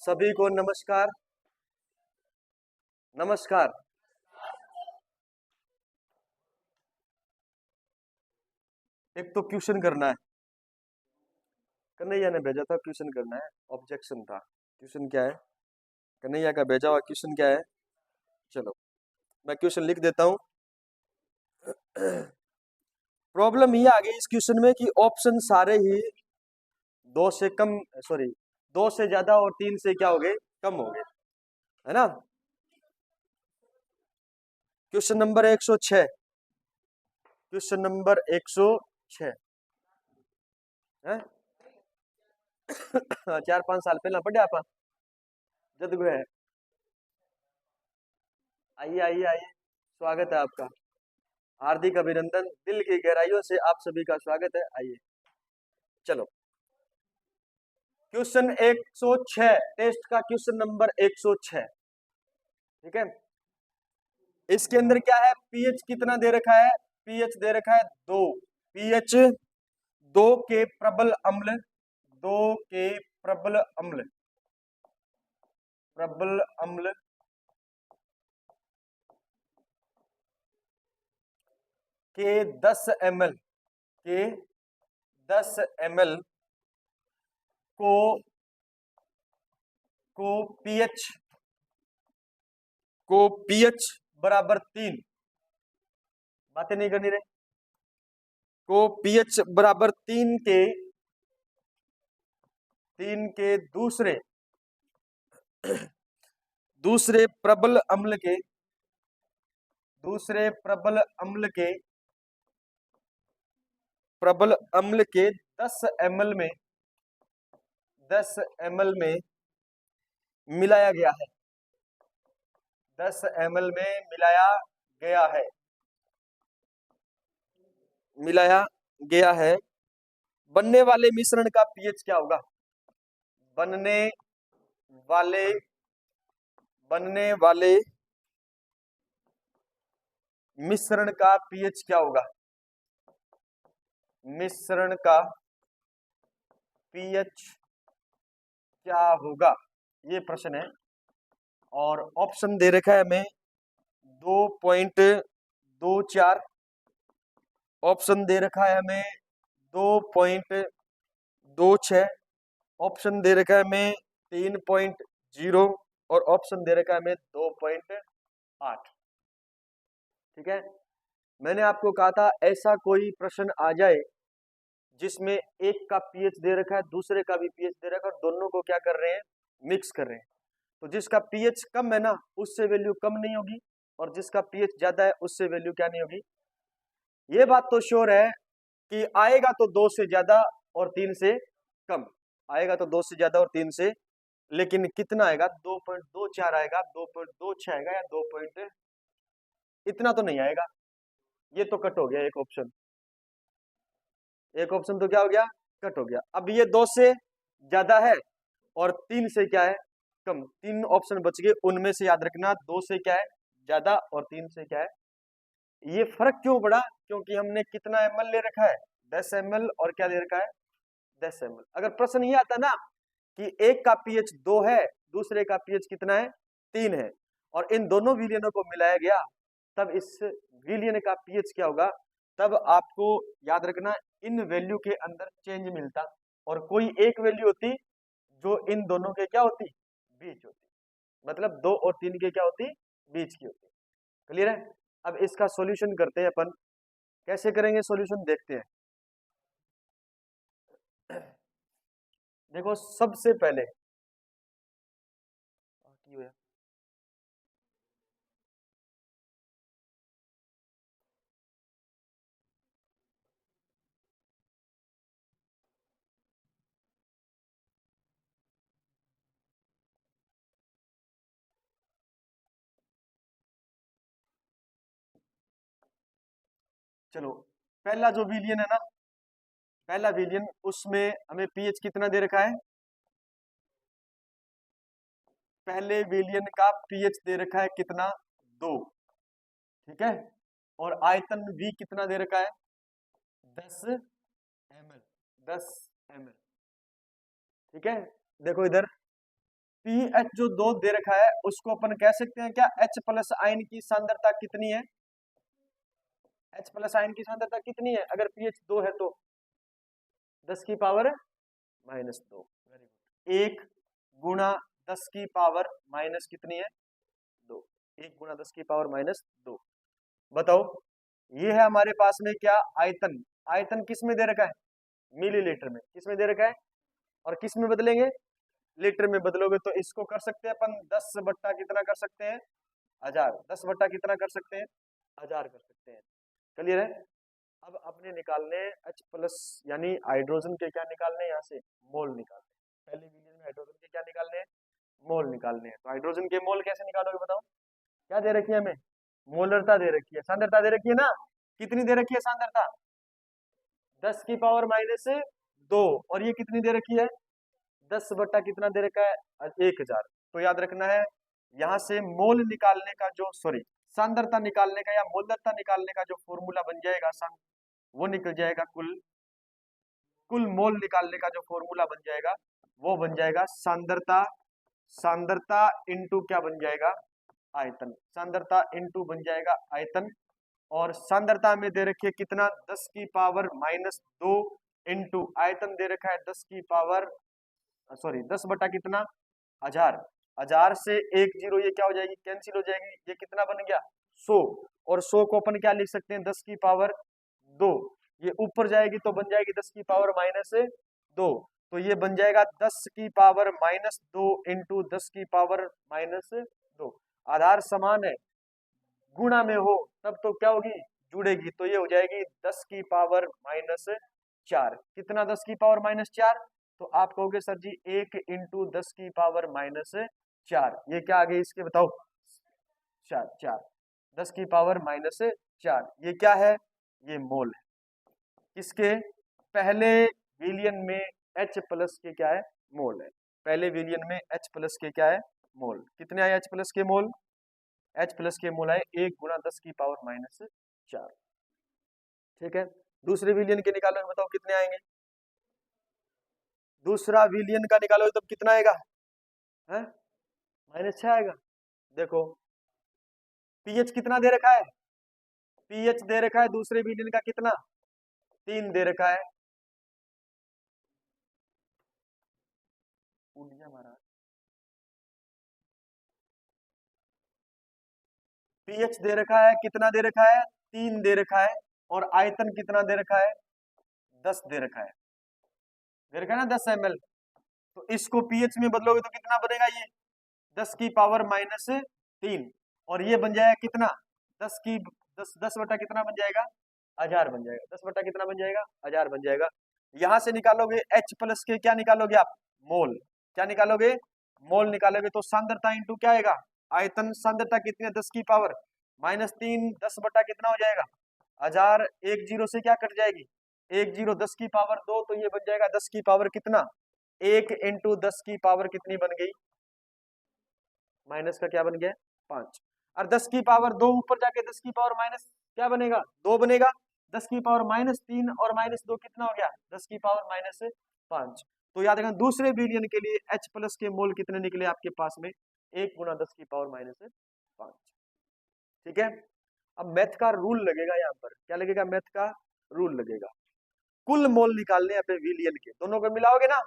सभी को नमस्कार। नमस्कार। एक तो क्वेश्चन करना है, कन्हैया ने भेजा था क्वेश्चन करना है, ऑब्जेक्शन था। क्वेश्चन क्या है? कन्हैया का भेजा हुआ क्वेश्चन क्या है? चलो मैं क्वेश्चन लिख देता हूं। प्रॉब्लम ये आ गई इस क्वेश्चन में कि ऑप्शन सारे ही दो से कम, सॉरी, दो से ज्यादा और तीन से क्या हो गए? कम हो गए, है ना। Question number 106। क्वेश्चन नंबर 106 है। 4-5 साल पहला पढ़े आप जद गए। आइए आइए आइए, स्वागत है आपका। हार्दिक अभिनंदन, दिल की गहराइयों से आप सभी का स्वागत है। आइए चलो, क्वेश्चन 106, टेस्ट का क्वेश्चन नंबर 106। ठीक है, इसके अंदर क्या है? पीएच कितना दे रखा है? पीएच दे रखा है 2। पीएच 2 के प्रबल अम्ल, 2 के प्रबल अम्ल, प्रबल अम्ल के 10 ml, के 10 ml को पीएच बराबर 3, बातें नहीं करनी रे, को पीएच बराबर 3 के दूसरे प्रबल अम्ल के, प्रबल अम्ल के 10 ml में, 10 ml में मिलाया गया है, 10 ml में मिलाया गया है। बनने वाले मिश्रण का पीएच क्या होगा? बनने वाले मिश्रण का पीएच क्या होगा? मिश्रण का पीएच क्या होगा, ये प्रश्न है। और ऑप्शन दे रखा है हमें 2.24, ऑप्शन दे रखा है हमें 2.26, ऑप्शन दे रखा है हमें 3.0 और ऑप्शन दे रखा है हमें 2.8। ठीक है, मैंने आपको कहा था ऐसा कोई प्रश्न आ जाए जिसमें एक का पीएच दे रखा है, दूसरे का भी पीएच दे रखा है, और दोनों को क्या कर रहे हैं? मिक्स कर रहे हैं। तो जिसका पीएच कम है ना, उससे वैल्यू कम नहीं होगी, और जिसका पीएच ज्यादा है उससे वैल्यू क्या नहीं होगी। ये बात तो श्योर है कि आएगा तो 2 से ज्यादा और 3 से कम आएगा, तो 2 से ज्यादा और 3 से, लेकिन कितना आएगा? 2.24 आएगा, 2.26 आएगा, या 2 पॉइंट इतना तो नहीं आएगा। ये तो कट हो गया एक ऑप्शन, एक ऑप्शन तो क्या हो गया? कट हो गया। अब ये 2 से ज्यादा है और 3 से क्या है? कम। 3 ऑप्शन बच गए, उनमें से याद रखना 2 से क्या है? ज्यादा, और 3 से क्या है? ये फर्क क्यों पड़ा? क्योंकि हमने कितना ml ले रखा है? 10 ml, और क्या ले रखा है? 10 ml। अगर प्रश्न ये आता ना कि एक का पीएच 2 है, दूसरे का पीएच कितना है? 3 है, और इन दोनों विलियनों को मिलाया गया, तब इस विलियन का पीएच क्या होगा? तब आपको याद रखना इन वैल्यू के अंदर चेंज मिलता, और कोई एक वैल्यू होती जो इन दोनों के क्या होती? बीच होती। मतलब 2 और 3 के क्या होती? बीच की होती। क्लियर है? अब इसका सॉल्यूशन करते हैं अपन। कैसे करेंगे सॉल्यूशन, देखते हैं। देखो, सबसे पहले चलो, पहला जो विलियन है ना, पहला विलियन, उसमें हमें पीएच कितना दे रखा है? पहले विलियन का पीएच दे रखा है कितना? 2। ठीक है, और आयतन भी कितना दे रखा है? 10 ml, 10 ml। ठीक है, देखो इधर पीएच जो 2 दे रखा है उसको अपन कह सकते हैं क्या, H प्लस आयन की सांद्रता कितनी है, H प्लस आयन की सांद्रता कितनी है अगर पीएच 2 है तो 10 की पावर माइनस 2। Very good. 1 गुणा 10 की पावर माइनस कितनी है 2, 1 गुणा 10 की पावर माइनस 2। बताओ ये है हमारे पास में क्या, आयतन। आयतन किस में दे रखा है, मिलीलीटर में। किस में दे रखा है और किस में बदलेंगे, लीटर में बदलोगे तो इसको कर सकते हैं अपन 10 बट्टा कितना कर सकते हैं 1000, 10 बट्टा कितना कर सकते हैं 1000 कर सकते हैं। क्लियर है। अब अपने निकालने H प्लस यानी हाइड्रोजन के क्या निकालने, यहाँ से मोल निकालने। पहले वीडियो में हाइड्रोजन के क्या निकालने हैं, मोल निकालने हैं। तो हाइड्रोजन के मोल कैसे निकालोगे बताओ, क्या दे रखी है हमें, मोलरता दे रखी है, सांद्रता दे रखी है ना, कितनी दे रखी है सांद्रता 10 की पावर माइनस 2, और ये कितनी दे रखी है 10 बट्टा कितना दे रखा है 1000। तो याद रखना है यहाँ से मोल निकालने का जो सांद्रता निकालने का या मोलरता निकालने का जो फॉर्मूला बन जाएगा वो निकल जाएगा कुल मोल निकालने का जो फॉर्मूला बन जाएगा वो बन जाएगा सांद्रता इंटू क्या बन जाएगा आयतन, सांद्रता इंटू बन जाएगा आयतन। और सांद्रता में दे रखी है कितना 10 की पावर माइनस 2 इंटू आयतन दे रखा है 10 की पावर 10 बटा कितना 1000। 1000 से 1 0 ये क्या हो जाएगी कैंसिल हो जाएगी, ये कितना बन गया 100, और 100 को अपन क्या लिख सकते हैं 10 की पावर 2, ये ऊपर जाएगी तो बन जाएगी 10 की पावर माइनस 2, तो ये बन जाएगा 10 की पावर माइनस 2 इंटू 10 की पावर माइनस 2। आधार समान है, गुणा में हो तब तो क्या होगी जुड़ेगी, तो ये हो जाएगी 10 की पावर माइनस 4। कितना 10 की पावर माइनस 4, तो आप कहोगे सर जी 1 इंटू 10 की पावर माइनस 4, ये क्या आ गई इसके बताओ 4, 10 की पावर माइनस 4, ये क्या है ये मोल है। किसके, पहले विलियन में H प्लस के क्या है मोल है, पहले विलियन में H प्लस के क्या है मोल। कितने आए H प्लस के मोल, H प्लस के मोल आए 1 गुणा 10 की पावर माइनस 4। ठीक है, दूसरे विलियन के निकालो बताओ कितने आएंगे, दूसरा विलियन का निकालोगे तब कितना आएगा है -6 आएगा। देखो पीएच कितना दे रखा है, पीएच दे रखा है दूसरे विलियन का कितना 3 दे रखा है, पीएच दे रखा है कितना दे रखा है 3 दे रखा है, और आयतन कितना दे रखा है 10 दे रखा है, दे रखा है ना 10 ml। तो इसको पीएच में बदलोगे तो कितना बनेगा ये 10 की पावर माइनस 3, और ये बन जाएगा कितना 10 बटा कितना बन जाएगा 1000 बन जाएगा, 10 बटा कितना बन जाएगा 1000 बन जाएगा। यहां से निकालोगे H प्लस के क्या निकालोगे आप मोल, क्या निकालोगे मोल निकालोगे, तो सांद्रता इंटू क्या आएगा आयतन, सांद्रता कितनी है 10 की पावर माइनस 3, 10 बटा कितना हो जाएगा 1000, 1 0 से क्या कट जाएगी 1 0, 10 की पावर 2, तो ये बन जाएगा 10 की पावर कितना 1 इंटू 10 की पावर कितनी बन गई माइनस का क्या बन गया 5, और 10 की पावर 2 ऊपर जाके 10 की पावर माइनस क्या बनेगा 2 बनेगा, 10 की पावर माइनस 3 और माइनस 2 कितना हो गया 10 की पावर माइनस 5। तो याद रखना दूसरे विलियन के लिए H प्लस के मोल कितने निकले आपके पास में 1 गुणा 10 की पावर माइनस 5। ठीक है, अब मैथ का रूल लगेगा, यहाँ पर क्या लगेगा मैथ का रूल लगेगा, कुल मोल निकालने अपने विलियन के, दोनों को मिलाओगे ना,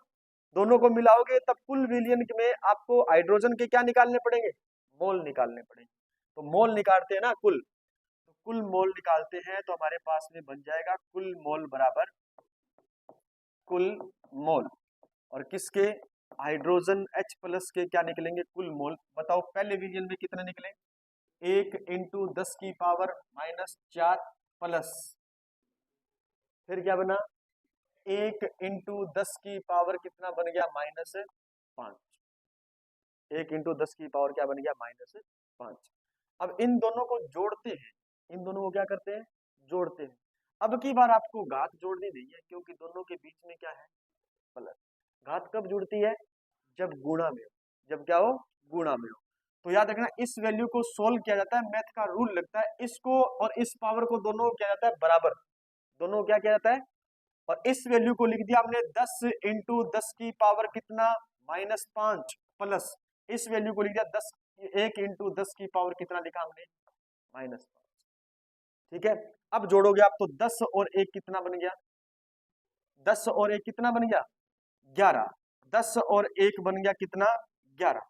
दोनों को मिलाओगे तब कुल विलियन में आपको हाइड्रोजन के क्या निकालने पड़ेंगे मोल निकालने पड़ेंगे। तो मोल निकालते हैं ना कुल, तो कुल मोल निकालते हैं तो हमारे पास में बन जाएगा कुल मोल बराबर कुल मोल, और किसके हाइड्रोजन H प्लस के क्या निकलेंगे कुल मोल। बताओ पहले विलियन में कितने निकले 1 इंटू 10 की पावर माइनस 4 प्लस फिर क्या बना 1 इंटू 10 की पावर कितना बन गया माइनस 5, 1 इंटू 10 की पावर क्या बन गया माइनस 5। अब इन दोनों को जोड़ते हैं, इन दोनों को क्या करते हैं जोड़ते हैं। अब की बार आपको घात जोड़नी नहीं है क्योंकि दोनों के बीच में क्या है प्लस। घात कब जुड़ती है जब गुणा में हो, जब क्या हो गुणा में हो। तो याद रखना इस वैल्यू को सोल्व किया जाता है, मैथ का रूल लगता है, इसको और इस पावर को दोनों को किया जाता है बराबर, दोनों क्या किया जाता है, और इस वैल्यू को लिख दिया हमने 10 इंटू 10 की पावर कितना माइनस 5 प्लस इस वैल्यू को लिख दिया 10, 1 इंटू 10 की पावर कितना लिखा हमने, -5। ठीक है, अब जोड़ोगे आप तो 10 और 1 कितना बन गया, 10 और 1 कितना बन गया, 11। 10 और 1 बन गया कितना, 11।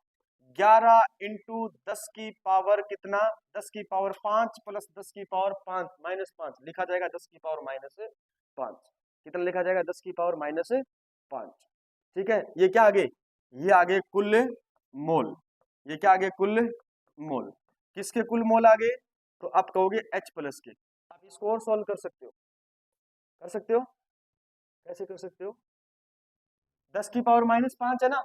11 इंटू 10 की पावर कितना, 10 की पावर 5 प्लस 10 की पावर 5 -5 लिखा जाएगा, 10 की पावर -5 कितना लिखा जाएगा, 10 की पावर -5। ठीक है, ये क्या आगे, ये आगे कुल मोल, ये क्या आगे कुल मोल, किसके कुल मोल आगे, तो आप कहोगे H प्लस के। आप इसको और सॉल्व कर सकते हो, कर सकते हो, कैसे कर सकते हो, 10 की पावर -5 है ना,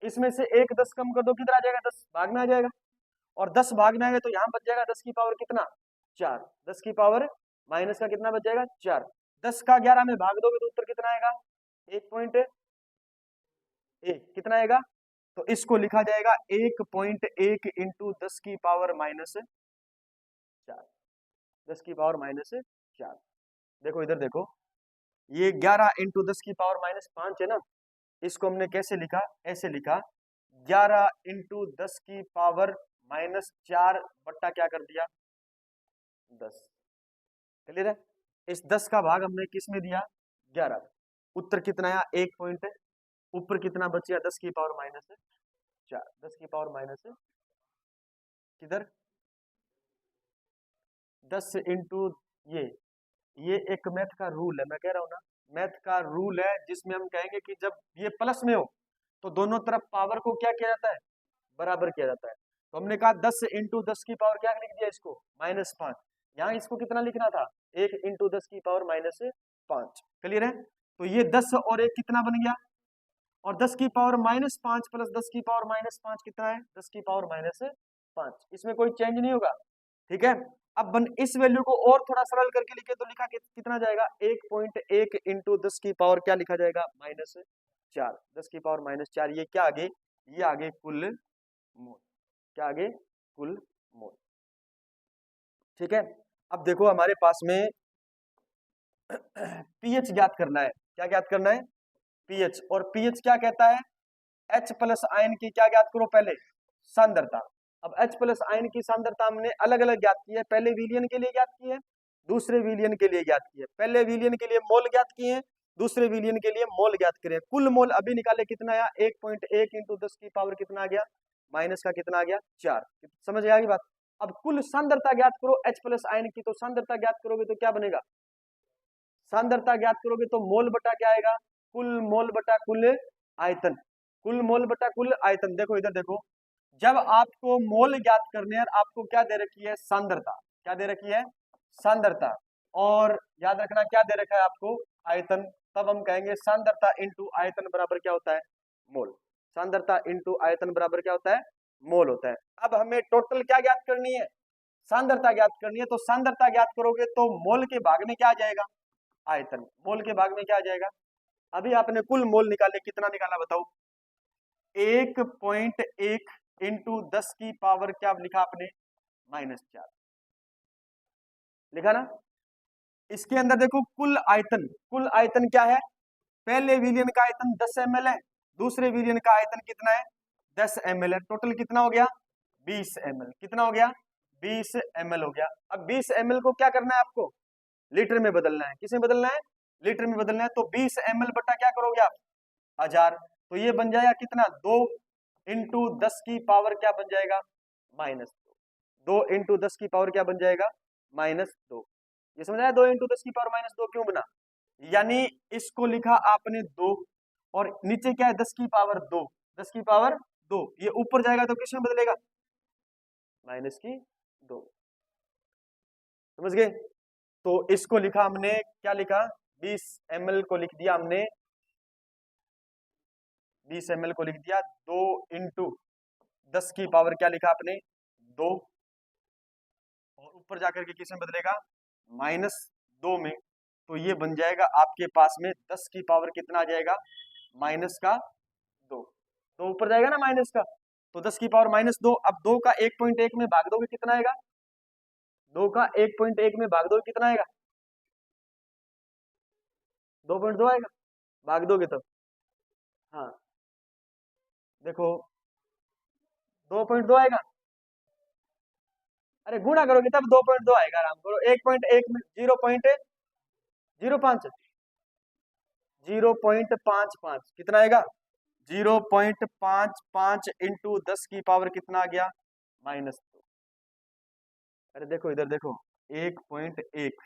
इसमें से एक 10 कम कर दो, किधर आ जाएगा, 10 भाग में आ जाएगा, और 10 भाग में आएगा तो यहाँ बच जाएगा 10 की पावर कितना, 4। 10 की पावर माइनस का कितना बच जाएगा, 4। 10 का 11 में भाग दोगे तो उत्तर कितना आएगा, 1.1 कितना आएगा, तो इसको लिखा जाएगा 1.1 इंटू 10 की पावर -4, 10 की पावर -4। देखो इधर देखो, ये 11 इंटू 10 की पावर -5 है ना, इसको हमने कैसे लिखा, ऐसे लिखा, 11 इंटू 10 की पावर -4 बट्टा क्या कर दिया, 10। क्लियर है, इस 10 का भाग हमने किस में दिया, 11। उत्तर कितना आया, 1 पॉइंट, ऊपर कितना बच गया, 10 की पावर -4, 10 की पावर माइनस किधर, 10 इंटू ये एक मैथ का रूल है, मैं कह रहा हूं ना, मैथ का रूल है, जिसमें हम कहेंगे कि जब ये प्लस में हो तो दोनों तरफ पावर को क्या किया जाता है, बराबर किया जाता है। तो हमने कहा 10 इंटू 10 की पावर क्या लिख दिया, इसको -5। यहाँ इसको कितना लिखना था, 1 इंटू 10 की पावर -5। क्लियर है, तो ये 10 और 1 कितना बन गया, और 10 की पावर -5 प्लस 10 की पावर -5 कितना है, 10 की पावर -5। इसमें कोई चेंज नहीं होगा। ठीक है, अब इस वैल्यू को और थोड़ा सरल करके लिखे तो लिखा कितना जाएगा, 1.1 इंटू 10 की पावर क्या लिखा जाएगा, -4। 10 की पावर -4, ये क्या आगे, ये आगे कुल मोल, क्या आगे कुल मोल। ठीक है, अब देखो हमारे पास में पीएच ज्ञात करना है, क्या ज्ञात करना है, पीएच। और पीएच क्या कहता है, H प्लस आयन की क्या ज्ञात करो, पहले सांद्रता। अब H प्लस आयन की सांद्रता हमने अलग अलग ज्ञात की है, पहले विलियन के लिए ज्ञात की है, दूसरे विलियन के लिए ज्ञात की है। पहले विलियन के लिए मोल ज्ञात किए हैं, दूसरे विलियन के लिए मोल ज्ञात करें। कुल मोल अभी निकाले, कितना आया, 1.1 इंटू 10 की पावर कितना आ गया, माइनस का कितना आ गया, 4। समझ आएगी बात। अब कुल सांद्रता ज्ञात करो H प्लस आयन की, तो सांद्रता ज्ञात करोगे तो क्या बनेगा, सांद्रता ज्ञात करोगे तो मोल बटा क्या आएगा, कुल मोल बटा कुल आयतन, कुल मोल बटा कुल आयतन। देखो इधर देखो, जब आपको मोल ज्ञात करने हैं, आपको क्या दे रखी है, सांद्रता, क्या दे रखी है, सांद्रता, और याद रखना क्या दे रखा है आपको, आयतन। तब हम कहेंगे सांद्रता इंटू आयतन बराबर क्या होता है, मोल। सांद्रता इंटू आयतन बराबर क्या होता है, मोल होता है। अब हमें टोटल क्या ज्ञात करनी है, सांद्रता ज्ञात करनी है। तो सांद्रता ज्ञात करोगे तो मोल के भाग में क्या आ जाएगा, आयतन। मोल के भाग में क्या आ जाएगा, अभी आपने कुल मोल निकाले, कितना निकाला बताओ, 1.1 इंटू 10 की पावर क्या लिखा आपने, -4 लिखा ना। इसके अंदर देखो कुल आयतन, कुल आयतन क्या है, पहले विलियन का आयतन 10 ml है, दूसरे विलियन का आयतन कितना है, 10 ml है। टोटल कितना हो गया, 20 ml। कितना हो गया, 20 ml हो गया। अब 20 ml को क्या करना है आपको, लीटर में बदलना है। किसमें बदलना है, लीटर में बदलना है। तो 20 ml बटा क्या करोगे आप, 1000। तो ये बन जाएगा कितना, 2 इंटू 10 की पावर क्या बन जाएगा, -2। 2 इंटू 10 की पावर क्या बन जाएगा, -2। ये समझ आया, 2 इंटू 10 की पावर -2 क्यों बना, यानी इसको लिखा आपने 2, और नीचे क्या है, 10 की पावर 2, 10 की पावर 2। ये ऊपर जाएगा तो किसमें बदलेगा, -2। समझ गए। तो इसको लिखा हमने, क्या लिखा, 20 ml को लिख दिया हमने, 20 ml को लिख दिया 2 इंटू 10 की पावर क्या लिखा आपने, 2, और ऊपर जाकर के किस में बदलेगा, -2 में। तो ये बन जाएगा आपके पास में 10 की पावर कितना आ जाएगा, -2। तो ऊपर जाएगा ना माइनस का, तो 10 की पावर -2। अब 2 का 1.1 में भाग दोगे कितना आएगा, 2 का 1.1 में भाग दोगे कितना आएगा, 2.2 आएगा, भाग दोगे तब। हाँ देखो 2.2 आएगा। अरे गुणा करोगे तब 2.2 आएगा, आराम करो। 1.1 में 0.05 0.55 कितना आएगा? 0.55 इंटू 10 की पावर कितना आ गया? -2। अरे देखो इधर देखो, 1.1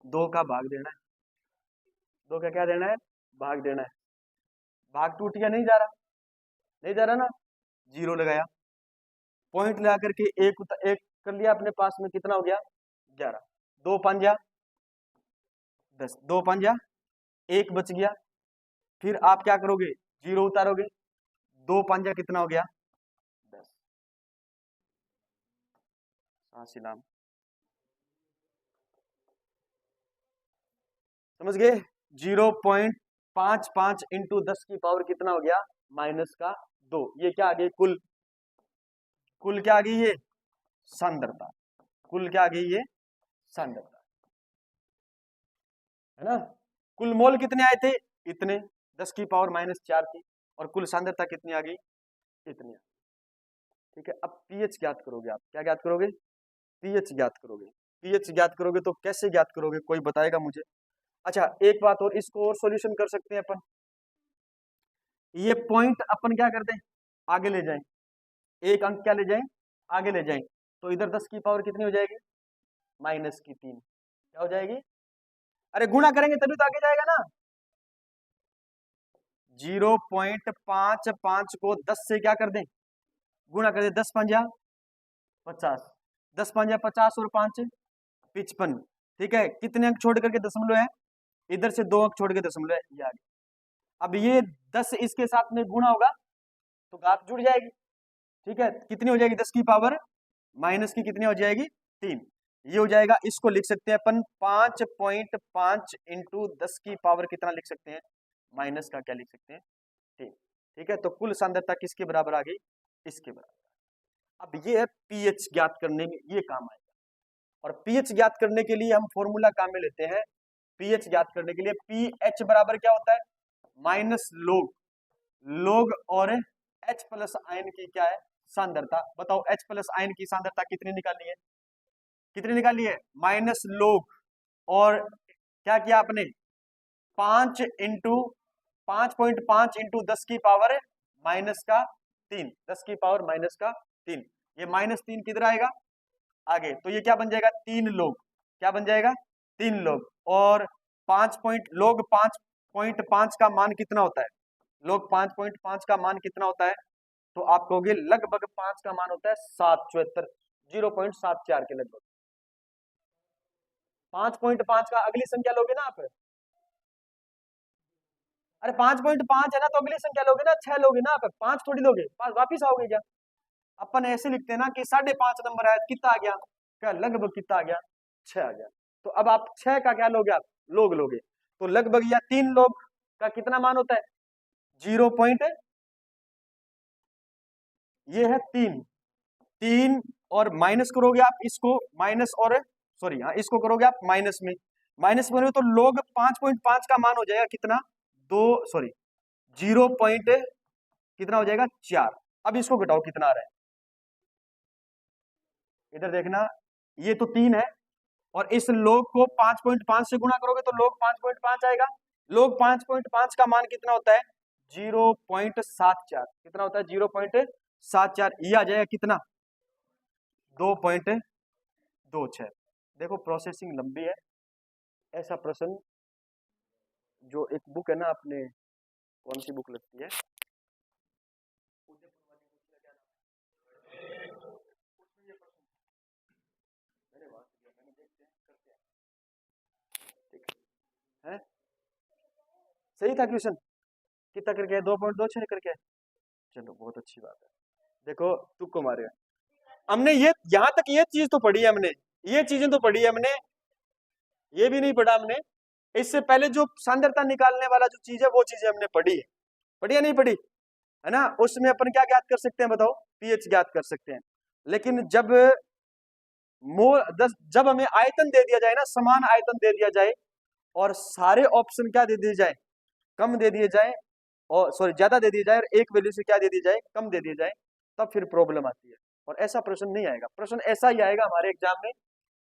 2 का भाग देना है, 2 का क्या देना है? भाग देना है। भाग टूट गया, नहीं जा रहा, नहीं जा रहा ना, 0 लगाया, पॉइंट लगा करके एक कर लिया अपने पास में, कितना हो गया? 11। 2 पंजा 10, 2 पंजा 1 बच गया। फिर आप क्या करोगे? 0 उतारोगे, 2 पंजा कितना हो गया? 10। नाम समझ गए? 0.55 इंटू 10 की पावर कितना हो गया? -2। ये क्या आ गई? कुल क्या आ गई? ये सांद्रता। कुल क्या आ गई? ये सांद्रता है ना। कुल मोल कितने आए थे? इतने, 10 की पावर -4 थी, और कुल सांद्रता कितनी आ गई? इतनी। ठीक है, अब पीएच ज्ञात करोगे आप। क्या ज्ञात करोगे? पीएच ज्ञात करोगे। पीएच ज्ञात करोगे तो कैसे ज्ञात करोगे? कोई बताएगा मुझे? अच्छा, एक बात और, इसको और सॉल्यूशन कर सकते हैं अपन। ये पॉइंट अपन क्या करते हैं? आगे ले जाएं, एक अंक क्या ले जाएं? आगे ले जाएं। तो इधर 10 की पावर कितनी हो जाएगी? -3। क्या हो जाएगी? अरे गुणा करेंगे तभी तो आगे जाएगा ना। 0.55 को 10 से क्या कर दें? गुणा कर दे। 10 पंजा 50, 10 पंजा 50 और 5 55। ठीक है, कितने अंक छोड़ करके दशमलव है? इधर से 2 अंक छोड़ के दशमलव है, ये आ गया। अब ये 10 इसके साथ में गुणा होगा तो घात जुड़ जाएगी। ठीक है, कितनी हो जाएगी? 10 की पावर माइनस की कितनी हो जाएगी? 3। ये हो जाएगा, इसको लिख सकते हैं अपन 5.5 इंटू 10 की पावर कितना लिख सकते हैं? माइनस का क्या लिख सकते हैं? 3। ठीक है, तो कुल सांद्रता किसके बराबर आ गई? इसके बराबर। अब ये है पीएच ज्ञात करने में ये काम आएगा। और पीएच ज्ञात करने के लिए हम फॉर्मूला काम में लेते हैं। पीएच ज्ञात करने के लिए पीएच बराबर क्या होता है? माइनस लोग और H प्लस आयन की क्या है? सांद्रता। बताओ H प्लस आयन की सांद्रता कितनी निकालनी है? कितनी निकालनी है? माइनस लोग और क्या किया आपने? 5 इंटू 5.5 इंटू 10 की पावर -3, 10 की पावर -3। ये -3 किधर आएगा? आगे। तो ये क्या बन जाएगा? 3 लोग। क्या बन जाएगा? 3 लोग। और 5.5 का मान कितना होता है? लोग 5.5 का मान कितना होता है? तो आप कहोगे लगभग 5 का मान होता है 774, 0.74 के लगभग। 5.5 का अगली संख्या लोगे ना आप? अरे 5.5 है ना, तो अगली संख्या लोगे ना, 6 लोगे ना आप, 5 थोड़ी लोगे, 5 वापिस आओगे क्या? अपन ऐसे लिखते हैं ना कि 5.5 नंबर आया, कितना आ गया? क्या लगभग कितना आ गया? 6 आ गया। तो अब आप 6 का क्या लोगे? आप लोग लोगे। तो लगभग या 3 लोग का कितना मान होता है? 0 पॉइंट, ये है 3 और माइनस करोगे आप इसको, माइनस और सॉरी, हाँ इसको करोगे आप माइनस में, तो लोग 5.5 का मान हो जाएगा कितना? 2 सॉरी 0 पॉइंट कितना हो जाएगा? 4। अब इसको घटाओ कितना आ रहा है? इधर देखना, ये तो 3 है और इस लोग को 5.5 से गुणा करोगे तो लोग 5.5 आएगा। लोग 5.5 का मान कितना होता है? 0.74। कितना होता है? 0.74। ये आ जाएगा कितना? 2.26। देखो प्रोसेसिंग लंबी है। ऐसा प्रश्न जो एक बुक है ना, अपने कौन सी बुक लगती है? है सही था क्वेश्चन? कितना करके? 2.26 करके। चलो बहुत अच्छी बात है। देखो तुक्को मारे हमने, ये यहां तक ये चीज तो पढ़ी है हमने, ये चीजें तो पढ़ी है हमने, ये भी नहीं पढ़ा हमने इससे पहले जो सांद्रता निकालने वाला जो चीज है वो चीजें हमने पढ़ी है। पढ़ी या नहीं पढ़ी? है ना। उसमें अपन क्या ज्ञात कर सकते हैं? बताओ, पीएच ज्ञात कर सकते हैं। लेकिन जब जब हमें आयतन दे दिया जाए ना, समान आयतन दे दिया जाए और सारे ऑप्शन क्या दे दिए जाए? कम दे दिए जाए, और सॉरी ज्यादा दे दिए जाए, और एक वैल्यू से क्या दे दी जाए? कम दे दिए जाए, तब फिर प्रॉब्लम आती है। और ऐसा प्रश्न नहीं आएगा, प्रश्न ऐसा ही आएगा हमारे एग्जाम में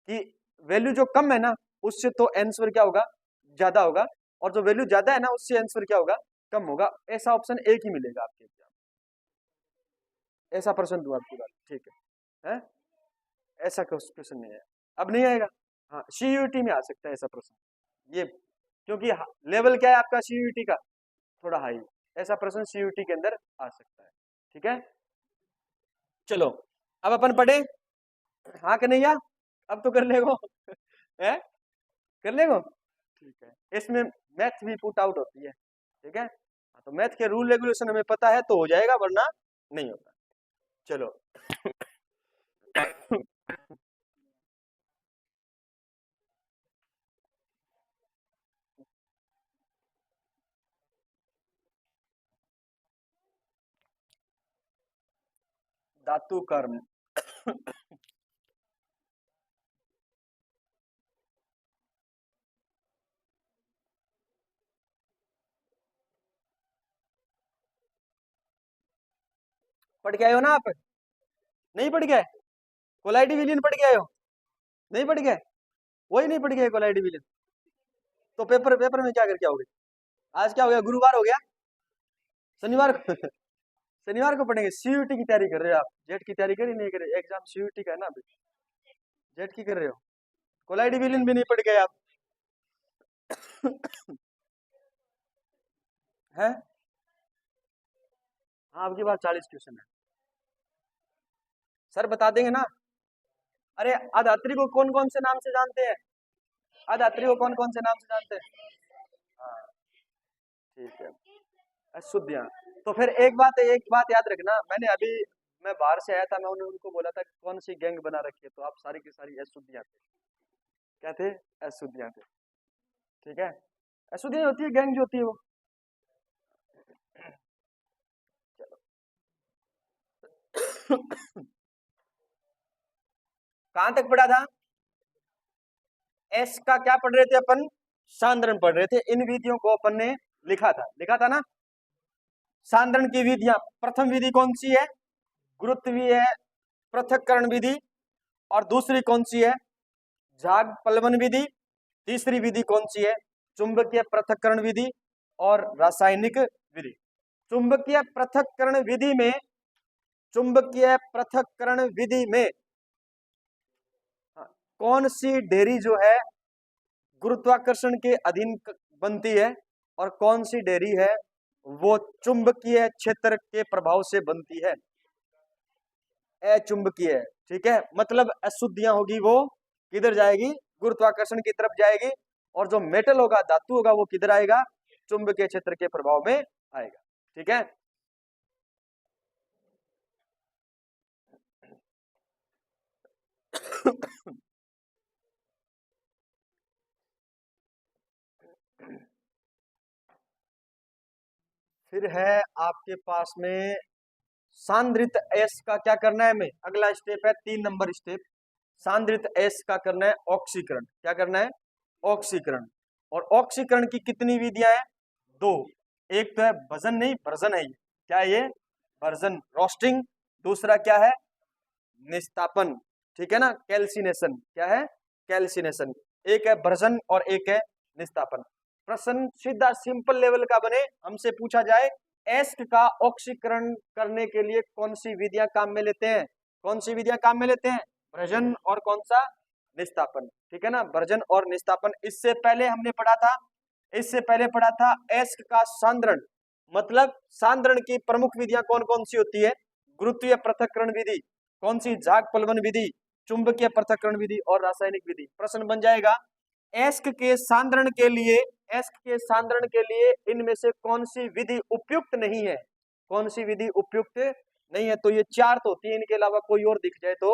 कि वैल्यू जो कम है ना उससे तो आंसर क्या होगा, ज्यादा होगा, और जो वैल्यू ज्यादा है ना उससे आंसर क्या होगा, कम होगा। ऐसा ऑप्शन एक ही मिलेगा आपके एग्जाम, ऐसा प्रश्न दूं आपकी बात, ठीक है? ऐसा क्वेश्चन नहीं है, अब नहीं आएगा। हाँ, सीयूईटी में आ सकता है ऐसा प्रश्न, ये क्योंकि लेवल क्या है आपका सीयूईटी का, थोड़ा हाई, ऐसा प्रश्न सीयूईटी के अंदर आ सकता है। ठीक है, चलो अब अपन पढ़े। हाँ कन्हैया, अब तो कर लेगो है, कर लेगो, ठीक है। इसमें मैथ भी पुट आउट होती है, ठीक है, तो मैथ के रूल रेगुलेशन हमें पता है तो हो जाएगा, वरना नहीं होता। चलो धातु कर्म पढ़ के आए हो ना आप, नहीं पढ़ गए? कोलाइडी विलियन पढ़ के आए हो, नहीं पढ़ गए? वही नहीं पढ़ गए कोलाइडी विलियन, तो पेपर पेपर में क्या करके आओगे? आज क्या हो गया, गुरुवार हो गया, शनिवार को शनिवार को पढ़ेंगे। सीयूटी की तैयारी कर रहे हो आप, जेट की तैयारी करी नहीं करे, एग्जाम सीयूटी का है ना अभी, जेट की कर रहे हो, कोलाइडी विलियन भी नहीं पढ़ गए आप हैं? हाँ, आपकी बात 40 क्वेश्चन है, सर बता देंगे ना। अरे अधात्री को कौन कौन से नाम से जानते हैं, अधात्री को कौन कौन से नाम से जानते हैं? हाँ ठीक है, अशुद्धियां। तो फिर एक बात याद रखना, मैंने अभी, मैं बाहर से आया था, मैं उनको बोला था कौन सी गैंग बना रखी है, तो आप सारी की सारी अशुद्धियां थे, क्या थे, अशुद्धियां थे, ठीक है, अशुद्धियां होती है गैंग जो होती है वो। कहां तक पढ़ा था? एस का क्या पढ़ रहे थे अपन, सांद्रण पढ़ रहे थे, इन विधियों को अपन ने लिखा था ना। सांद्रण की विधियां, प्रथम विधि कौन सी है, गुरुत्वीय पृथक्करण विधि, और दूसरी कौन सी है, झाग पलवन विधि, तीसरी विधि कौन सी है, चुंबकीय पृथक्करण विधि और रासायनिक विधि। चुंबकीय पृथक्करण विधि में, चुंबकीय पृथक्करण विधि में कौन सी डेरी जो है गुरुत्वाकर्षण के अधीन बनती है, और कौन सी डेरी है वो चुंबकीय क्षेत्र के प्रभाव से बनती है, अचुंबकीय है, ठीक है। मतलब अशुद्धियां होगी वो किधर जाएगी, गुरुत्वाकर्षण की तरफ जाएगी, और जो मेटल होगा, धातु होगा, वो किधर आएगा, चुंबकीय क्षेत्र के प्रभाव में आएगा, ठीक है। फिर है आपके पास में सांद्रित एस का क्या करना है हमें, अगला स्टेप है 3 नंबर स्टेप, सांद्रित एस का करना है ऑक्सीकरण, क्या करना है, ऑक्सीकरण। और ऑक्सीकरण की कितनी विधियां हैं, 2, एक तो है भजन, नहीं वर्जन है ये, क्या है ये, वर्जन, रोस्टिंग, दूसरा क्या है, निस्तापन, ठीक है ना, कैल्सिनेशन, क्या है, कैल्सिनेशन। एक है वर्जन और एक है निस्तापन। प्रश्न सीधा सिंपल लेवल का बने, हमसे पूछा जाए एस्क का ऑक्सीकरण करने के लिए कौन सी विधियां काम में लेते हैं, कौन सी विधियां काम में लेते हैं, वर्जन और कौन सा, निस्तापन, ठीक है ना, वर्जन और निस्तापन। इससे पहले हमने पढ़ा था, इससे पहले पढ़ा था एस्क का सांद्रण, मतलब सांद्रण की प्रमुख विधियां कौन कौन सी होती है, गुरुत्वीय पृथक्करण विधि, कौन सी, झाग पलवन विधि, चुंबकीय पृथक्करण विधि और रासायनिक विधि। प्रश्न बन जाएगा एस्क के सांद्रण के लिए, एस्क के सांद्रण के लिए इनमें से कौन सी विधि उपयुक्त नहीं है, कौन सी विधि उपयुक्त नहीं है, तो ये 4 तो होती है, इनके अलावा कोई और दिख जाए तो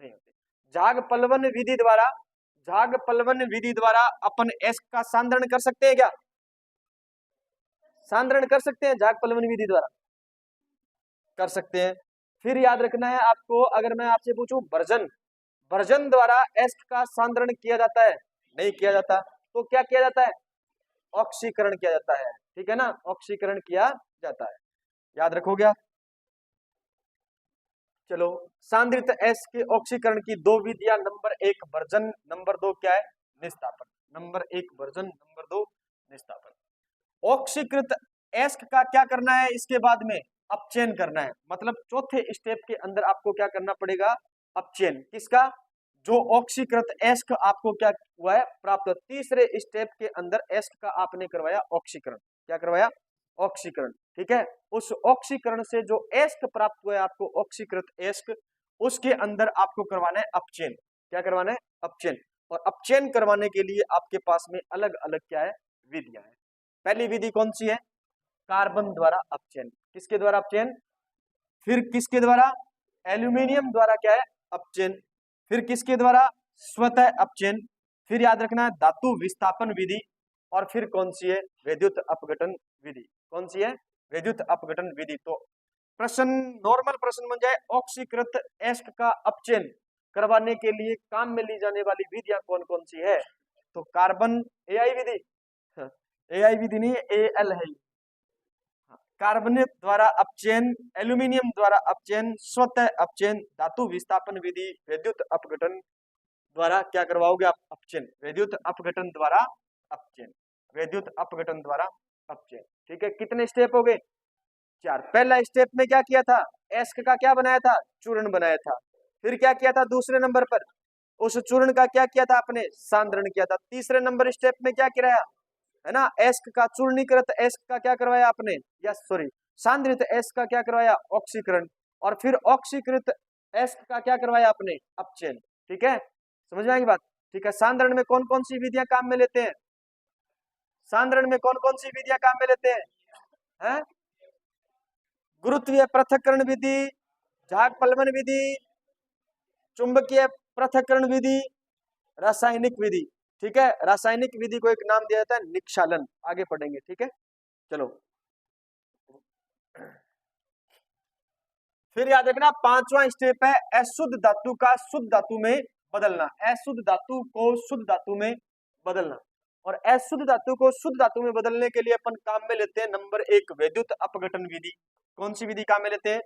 नहीं होती। झाग पलवन विधि द्वारा, झाग पलवन विधि द्वारा अपन एस्क का सांद्रण कर सकते हैं क्या, सांद्रण कर सकते हैं झाग पलवन विधि द्वारा, कर सकते हैं। फिर याद रखना है आपको, अगर मैं आपसे पूछूं वर्जन, वर्जन द्वारा एस्क का सांद्रण किया जाता है, नहीं किया जाता, तो क्या किया जाता है, ऑक्सीकरण किया जाता है, ठीक है ना, ऑक्सीकरण किया जाता है, याद रखोगे आप। चलो, सांद्रित एस के ऑक्सीकरण की दो विधियां, नंबर 1 वर्जन, नंबर 2 क्या है, निस्तापन। नंबर 1 वर्जन, नंबर 2 निस्तापन। ऑक्सीकृत एस का क्या करना है, इसके बाद में अपचयन करना है। मतलब चौथे स्टेप के अंदर आपको क्या करना पड़ेगा, अपचयन। किसका, जो ऑक्सीकृत एस्क आपको क्या हुआ है, प्राप्त हुआ। तीसरे स्टेप के अंदर एस्क का आपने करवाया ऑक्सीकरण। क्या करवाया, ऑक्सीकरण। ठीक है, उस ऑक्सीकरण से जो एस्क प्राप्त हुआ है आपको, ऑक्सीकृत एस्क, उसके अंदर आपको करवाना है अपचयन। क्या करवाना है, अपचयन। और अपचयन करवाने के लिए आपके पास में अलग अलग क्या है, विधियां हैं। पहली विधि कौन सी है, कार्बन द्वारा अपचयन। किसके द्वारा अपचयन, फिर किसके द्वारा, एल्यूमिनियम द्वारा क्या है, अपचयन। फिर किसके द्वारा, स्वतः अपचयन। फिर याद रखना है धातु विस्थापन विधि। और फिर कौन सी है, विद्युत अपघटन विधि। कौन सी है, विद्युत अपघटन विधि। तो प्रश्न, नॉर्मल प्रश्न बन जाए, ऑक्सीकृत एस्क का अपचयन करवाने के लिए काम में ली जाने वाली विधियां कौन कौन सी है। तो कार्बन एआई विधि, एआई विधि नहीं, एएल है। कार्बनेट द्वारा अपचयन, एल्यूमिनियम द्वारा अपचयन, स्वतः अपचयन, धातु विस्थापन विधि, विद्युत अपघटन द्वारा क्या करवाओगे आप, अपचयन। विद्युत अपघटन द्वारा अपचयन, विद्युत अपघटन द्वारा अपचयन। ठीक है, कितने स्टेप हो गए, 4। पहला स्टेप में क्या किया था, एस्क का क्या बनाया था, चूर्ण बनाया था। फिर क्या किया था, दूसरे नंबर पर उस चूर्ण का क्या किया था आपने, सांद्रण किया था। तीसरे नंबर स्टेप में क्या किया है ना, एस्क का चूर्णीकृत एस्क का क्या करवाया आपने, या सॉरी सांद्रित एस्क का क्या करवाया, ऑक्सीकरण। और फिर ऑक्सीकृत एस्क का क्या करवाया आपने, अपचयन। ठीक है, समझ में आएगी बात। ठीक है, सांद्रण में कौन कौन सी विधियां काम में लेते हैं, सांद्रण में कौन कौन सी विधियां काम में लेते हैं? गुरुत्वीय पृथक्करण विधि, झाग पलवन विधि, चुंबकीय पृथक्करण विधि, रासायनिक विधि। ठीक है, रासायनिक विधि को एक नाम दिया जाता है निक्षालन। आगे पढ़ेंगे, ठीक है। चलो, फिर याद रखना, पांचवा स्टेप है अशुद्ध धातु का शुद्ध धातु में बदलना। अशुद्ध धातु को शुद्ध धातु में बदलना। और अशुद्ध धातु को शुद्ध धातु में बदलने के लिए अपन काम में लेते हैं नंबर 1 विद्युत अपघटन विधि। कौन सी विधि काम में लेते हैं,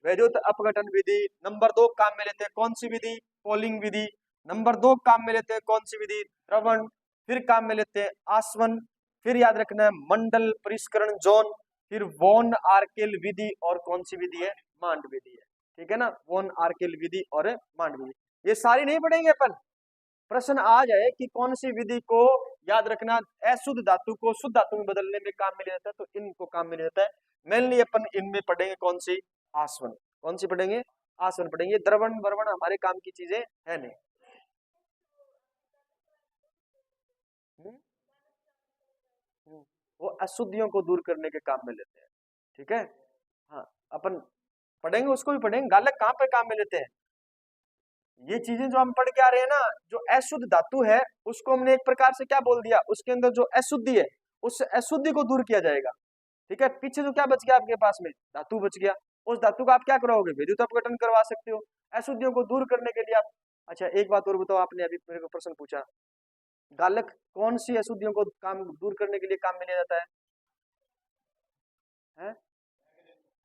विद्युत अपघटन विधि। नंबर 2 काम में लेते हैं कौन सी विधि, पोलिंग विधि। नंबर 2 काम में लेते हैं कौन सी विधि, द्रवण। फिर काम में लेते हैं आसवन। फिर याद रखना है मंडल परिष्करण जोन। फिर वॉन आर्केल विधि, और कौन सी विधि है, मांड विधि है। ठीक है ना, वॉन आर्केल विधि और मांड विधि। ये सारी नहीं पढ़ेंगे अपन, प्रश्न आ जाए कि कौन सी विधि को याद रखना, अशुद्ध धातु को शुद्ध धातु में बदलने में काम में लिया जाता है, तो इनको काम में लिया जाता है। मेनली अपन इनमें पढ़ेंगे कौन सी, आसवन। कौन सी पढ़ेंगे, आसवन पढ़ेंगे। द्रवण वर्वण हमारे काम की चीजें है नहीं। वो अशुद्धियों को दूर करने के काम में लेते हैं। ठीक है, हाँ, अपन पढ़ेंगे, उसको भी पढ़ेंगे। गालक कहाँ पे काम में लेते हैं, ये चीजें जो हम पढ़ के आ रहे हैं ना, जो अशुद्ध धातु है उसको हमने एक प्रकार से क्या बोल दिया, उसके अंदर जो अशुद्धि है उस अशुद्धि को दूर किया जाएगा। ठीक है, पीछे तो क्या बच गया आपके पास में, धातु बच गया। उस धातु का आप क्या कराओगे, विद्युत अपघटन करवा सकते हो, अशुद्धियों को दूर करने के लिए आप। अच्छा, एक बात और बताओ, आपने अभी मेरे को प्रश्न पूछा, गालक कौन सी अशुद्धियों को काम दूर करने के लिए काम में लिया जाता है?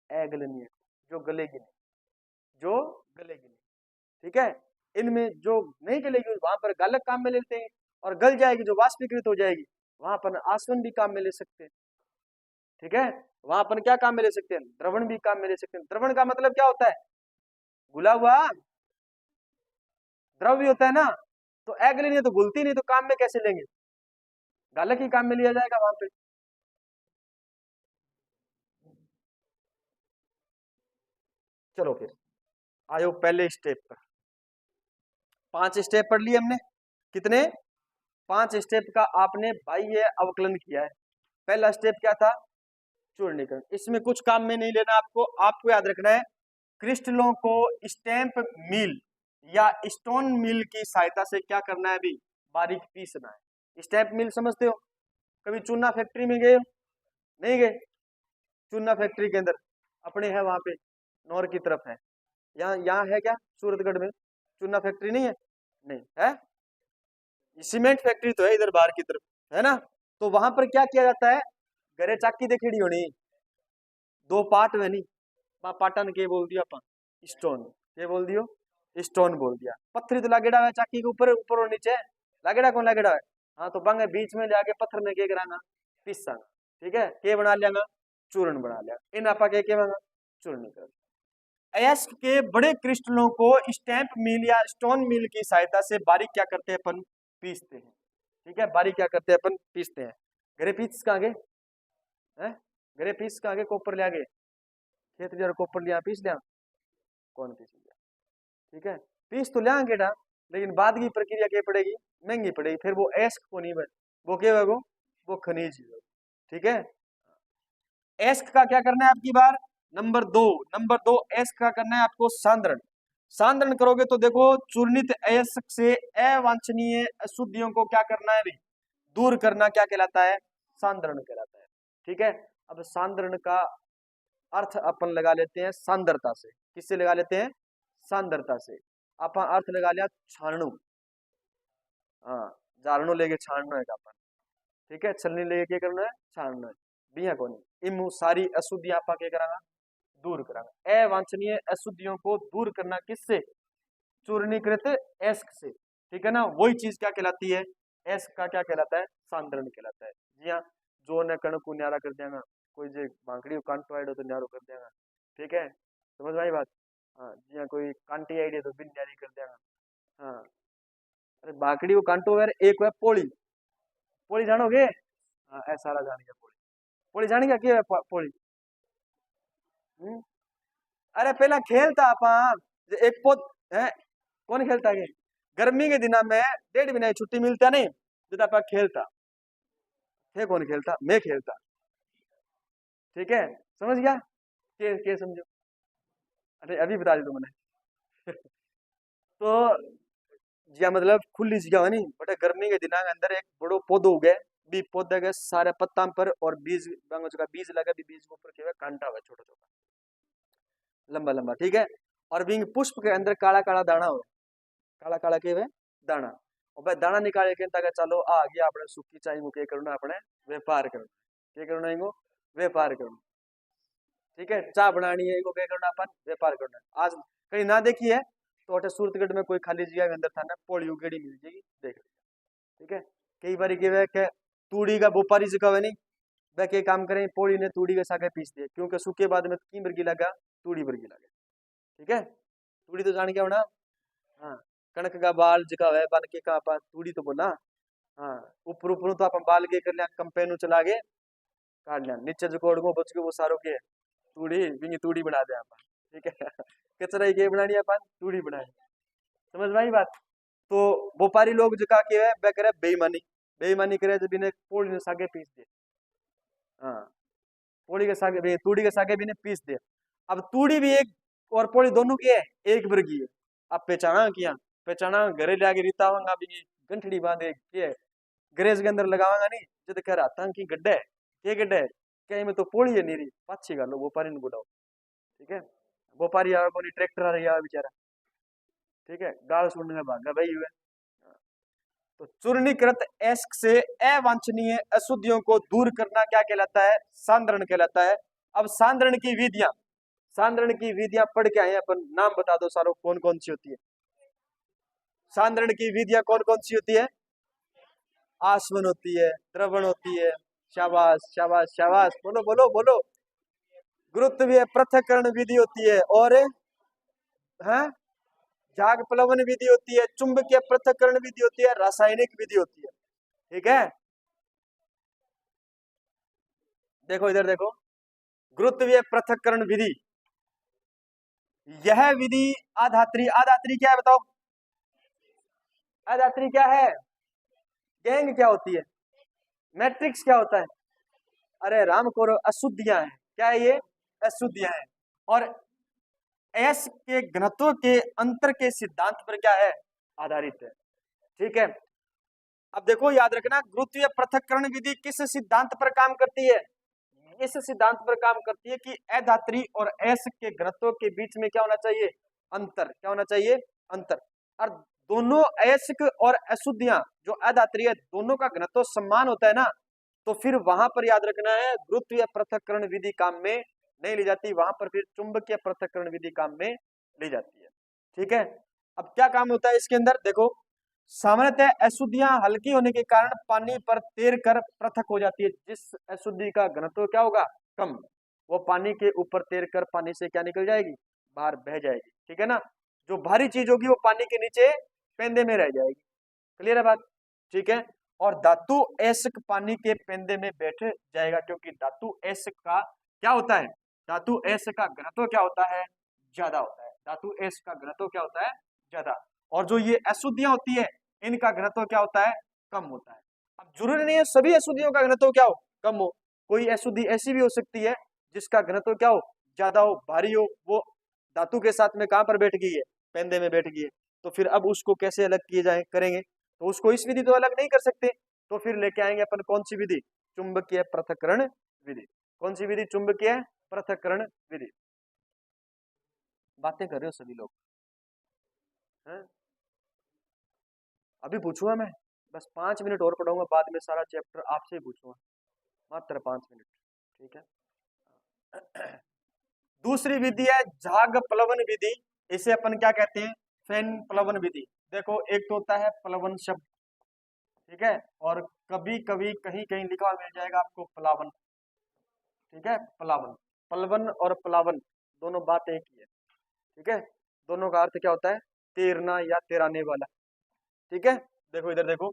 अगलनीय, जो गलेगी नहीं, जो गलेगी नहीं। ठीक है, इनमें जो नहीं गलेगी वहां पर गालक काम में लेते हैं, और गल जाएगी जो वाष्पीकृत हो जाएगी वहां पर आसवन भी काम में ले सकते हैं। ठीक है, वहां अपन क्या काम में ले सकते हैं, द्रवण भी काम में ले सकते हैं। द्रवण का मतलब क्या होता है, घुला हुआ द्रव्य होता है ना। तो एग लेनी है तो घुलती नहीं, तो काम में कैसे लेंगे, गालक ही काम में लिया जाएगा वहां पे। चलो फिर आयो पहले स्टेप पर। 5 स्टेप पढ़ लिए हमने, कितने, 5 स्टेप का आपने भाई ये अवकलन किया है। पहला स्टेप क्या था, चूर्णीकरण। इसमें कुछ काम में नहीं लेना आपको, आपको याद रखना है क्रिस्टलों को स्टैंप मिल या स्टोन मिल की सहायता से क्या करना है, अभी बारीक पीसना है। स्टैंप मिल समझते हो, कभी चूना फैक्ट्री में गए हो, नहीं गए, चूना फैक्ट्री के अंदर अपने है वहां पे, नौर की तरफ है। यहाँ यहाँ है क्या, सूरतगढ़ में चूना फैक्ट्री नहीं है, नहीं है, सीमेंट फैक्ट्री तो है इधर बाहर की तरफ, है ना। तो वहां पर क्या किया जाता है, घरे चाकी देखी होनी, 2 पार्ट में नहीं, पाटन के बोल दिया अपन, स्टोन, ये बोल दियो स्टोन बोल दिया। पत्थर तो लागेड़ा है चाकी के ऊपर, ऊपर और नीचे लागेड़ा कौन लागेड़ा है। हाँ तो बांगे बीच में जाके पत्थर में के करांगा पीसांगा, ठीक है, के बना लियांगा चूर्ण बना लिया। इन आपा के चूर्ण कर। अयस्क के बड़े क्रिस्टलों को स्टैंप मिल या स्टोन मिल की सहायता से बारीक क्या करते हैं अपन, पीसते हैं, ठीक है, बारीक क्या करते हैं अपन, पीसते हैं। घरे पीस का आगे है, घरे पीस का आगे कोपर ले आगे खेत जरा कोपर लिया पीस लिया कौन पीस लिया, ठीक है, पीस तो लिया गेटा, लेकिन बाद की प्रक्रिया क्या पड़ेगी, महंगी पड़ेगी। फिर वो एस्क को नहीं बन, वो क्या होगा, वो खनिज, ठीक है। एस्क का क्या करना है आपकी बार, नंबर दो एस्क का करना है आपको सांद्रण। सांद्रण करोगे तो देखो चूर्णित अयस्क से अवांछनीय अशुद्धियों को क्या करना है भाई, दूर करना क्या कहलाता है, सांद्रण कहलाता है, ठीक है। अब सांद्रण का अर्थ अपन लगा लेते हैं सांद्रता से, किससे लगा लेते हैं, सांद्रता से। अपन अर्थ लगा लिया छाणनु, हाँ जारणो लेके छाणना है अपन, ठीक है, छलनी लेके क्या करना है, छाणना है, बिया को नहीं। इमु सारी अशुद्धियां आपा क्या करांगा, दूर करांगा। अवांछनीय अशुद्धियों को दूर करना किससे, चूर्णीकृत एस्क से, ठीक है ना, वही चीज क्या कहलाती है, एस्क का क्या कहलाता है, सांद्रण कहलाता है। जी हाँ, जो न कण को न्यारा कर देगा, कोई जो बांकड़ी कांटो आइडो तो न्यारो कर देगा, ठीक है, समझ में आई बात। हाँ जी हाँ, कोई कांटी आइडिया तो बिन न्यारी कर देगा। हाँ अरे बांकड़ी को कांटो यार, एक है पोली, पोली जानोगे, हाँ ऐसा सारा जान गया पोली, पोली जानी क्या है पोली। अरे पहला खेलता आपा एक पोत है, कौन खेलता है, गर्मी के दिना में 1.5 महीने की छुट्टी मिलता नहीं, जब आप खेलता थे, कौन खेलता, मैं खेलता, ठीक है, समझ गया, के समझो, अरे अभी बता दी तुमने तो जिया मतलब खुली जगह नहीं बटे, गर्मी के दिना के अंदर एक बड़ो पौधो उगे, बी पौधे के सारे पत्ता पर और बीज का बीज लगा, भी बीज के ऊपर क्या कांटा हुआ छोटा छोटा लंबा लंबा, ठीक है, और बिंग पुष्प के अंदर काला काला दाना हो, काला काला के वे दाना, और भाई दाना निकाले के ताकि चलो आ गया अपने सुखी चाय मुके करना, अपने व्यापार करना, क्या करना है, व्यापार करना, ठीक है, चाय बनानी है, क्या करना अपन, व्यापार करना। आज कहीं ना देखी है तो अटे सूरतगढ़ में कोई खाली जगह के अंदर था ना, पोड़ी उगेड़ी मिल जाएगी, देख लीजिए, ठीक है। कई बार की वे के तूड़ी का व्यापारी जगह है नहीं, वह के काम करें, पोड़ी ने तूड़ी के सागे पीस दिए, क्योंकि सूखे बाद में की बरगी लगा, तूड़ी बरगी लगे, ठीक है, तूड़ी तो जान गया होना, हाँ कणक का बाल जका है बन के का तूड़ी तो बोला, हाँ ऊपर ऊपर तो आप बाल के कर लिया, कंपेन चला के काट लिया, नीचे जो कोड़ को बच के वो सारों के तूड़ी बिंगी तूड़ी बना दे आप, ठीक है कचरा के बनानी अपन, तूड़ी बनाई, समझ में आई बात। तो व्यापारी लोग जो के है वह करे बेईमानी, बेईमानी करे जब इन्हें पोड़ी ने सागे पीस दे, हाँ पोड़ी के सागे तूड़ी के सागे भी ने पीस दे। अब तूड़ी भी एक और पोड़ी दोनों की है, एक वर्गी है। अब पहचाना किया, पहचाना घरे ले आगे रीता होगा भी गंठड़ी बांधे के गैरेज के अंदर लगावांगा नहीं, जब कह रहा था कि गड्ढे के गड्ढे क्या में तो पोड़ी है नीरी पाछी गालो, व्यापारी ने बुलाओ, ठीक है, व्यापारी आवे कोनी ट्रैक्टर आ रही बेचारा, ठीक है, गाल सुनने में भागा भाई हुए। तो चूर्णीकृत एस्क से अवांछनीय अशुद्धियों को दूर करना क्या कहलाता है, सांद्रण कहलाता है। अब सांद्रण की विधियां, सांद्रण की विधियां पढ़ के आए अपन, नाम बता दो सारों कौन कौन सी होती है, सांद्रण की विधियां कौन कौन सी होती है, आसवन होती है, द्रवण होती है, शाबाश शाबाश शाबाश, बोलो बोलो बोलो, गुरुत्वीय पृथक्करण विधि होती है, और है झाग प्लवन विधि होती है, चुंबकीय पृथक्करण विधि होती है, रासायनिक विधि होती है, ठीक है। देखो इधर देखो, गुरुत्वीय पृथक्करण विधि, यह विधि आधात्री, आधात्री क्या है बताओ, आधात्री क्या है, गैंग क्या होती है, मैट्रिक्स क्या होता है, अरे राम को अशुद्धियां हैं, क्या है ये, अशुद्धियां हैं, और एस के घनत्व के अंतर के सिद्धांत पर क्या है, आधारित है, ठीक है। अब देखो याद रखना, गुरुत्वीय पृथक्करण विधि किस सिद्धांत पर काम करती है, इस सिद्धांत पर काम करती है कि अधात्री और एस के घनत्व के बीच में क्या होना चाहिए, अंतर, क्या होना चाहिए, अंतर, और दोनों अयस्क और अशुद्धियां जो अधात्री है दोनों का घनत्व समान होता है ना, तो फिर वहां पर याद रखना है गुरुत्वीय पृथक्करण विधि काम में नहीं ली जाती, वहां पर फिर चुंबकीय पृथक्करण विधि काम में ली जाती है। ठीक है, अब क्या काम होता है इसके अंदर, देखो सामान्यतः अशुद्धियां हल्की होने के कारण पानी पर तैर कर पृथक हो जाती है। जिस अशुद्धि का घनत्व क्या होगा, कम, वो पानी के ऊपर तैर कर पानी से क्या निकल जाएगी, बाहर बह जाएगी। ठीक है ना, जो भारी चीज होगी वो पानी के नीचे पेंदे में रह जाएगी। क्लियर है बात, ठीक है। और धातु एशक पानी के पेंदे में बैठ जाएगा, क्योंकि धातु एशक का क्या होता है, धातु एशक का घनत्व क्या होता है, ज्यादा होता है। धातु एशक का घनत्व क्या होता है, ज्यादा। और जो ये अशुद्धियां होती है इनका घनत्व क्या होता है, कम होता है। अब जरूरी नहीं है सभी अशुद्धियों का घनत्व क्या हो, कम हो। कोई अशुद्धि ऐसी भी हो सकती है जिसका घनत्व क्या हो, ज्यादा हो, भारी हो, वो धातु के साथ में कहां पर बैठ गई है, पेंदे में बैठ गई है। तो फिर अब उसको कैसे अलग किए जाए करेंगे, तो उसको इस विधि तो अलग नहीं कर सकते, तो फिर लेके आएंगे अपन कौन सी विधि, चुंबकीय पृथक्करण विधि। कौन सी विधि, चुंबकीय पृथक्करण विधि। बातें कर रहे हो सभी लोग हैं? अभी पूछूंगा मैं, बस 5 मिनट और पढ़ाऊंगा, बाद में सारा चैप्टर आपसे ही पूछूंगा, मात्र 5 मिनट। ठीक है। दूसरी विधि है झाग प्लवन विधि, इसे अपन क्या कहते हैं, फैन प्लवन विधि। देखो एक तो होता है प्लवन शब्द, ठीक है, और कभी कभी कहीं कहीं लिखा हुआ मिल जाएगा आपको प्लावन। ठीक है, प्लावन, पलवन और प्लावन दोनों बात एक ही है। ठीक है, दोनों का अर्थ क्या होता है, तैरना या तैराने वाला। ठीक है, देखो इधर देखो,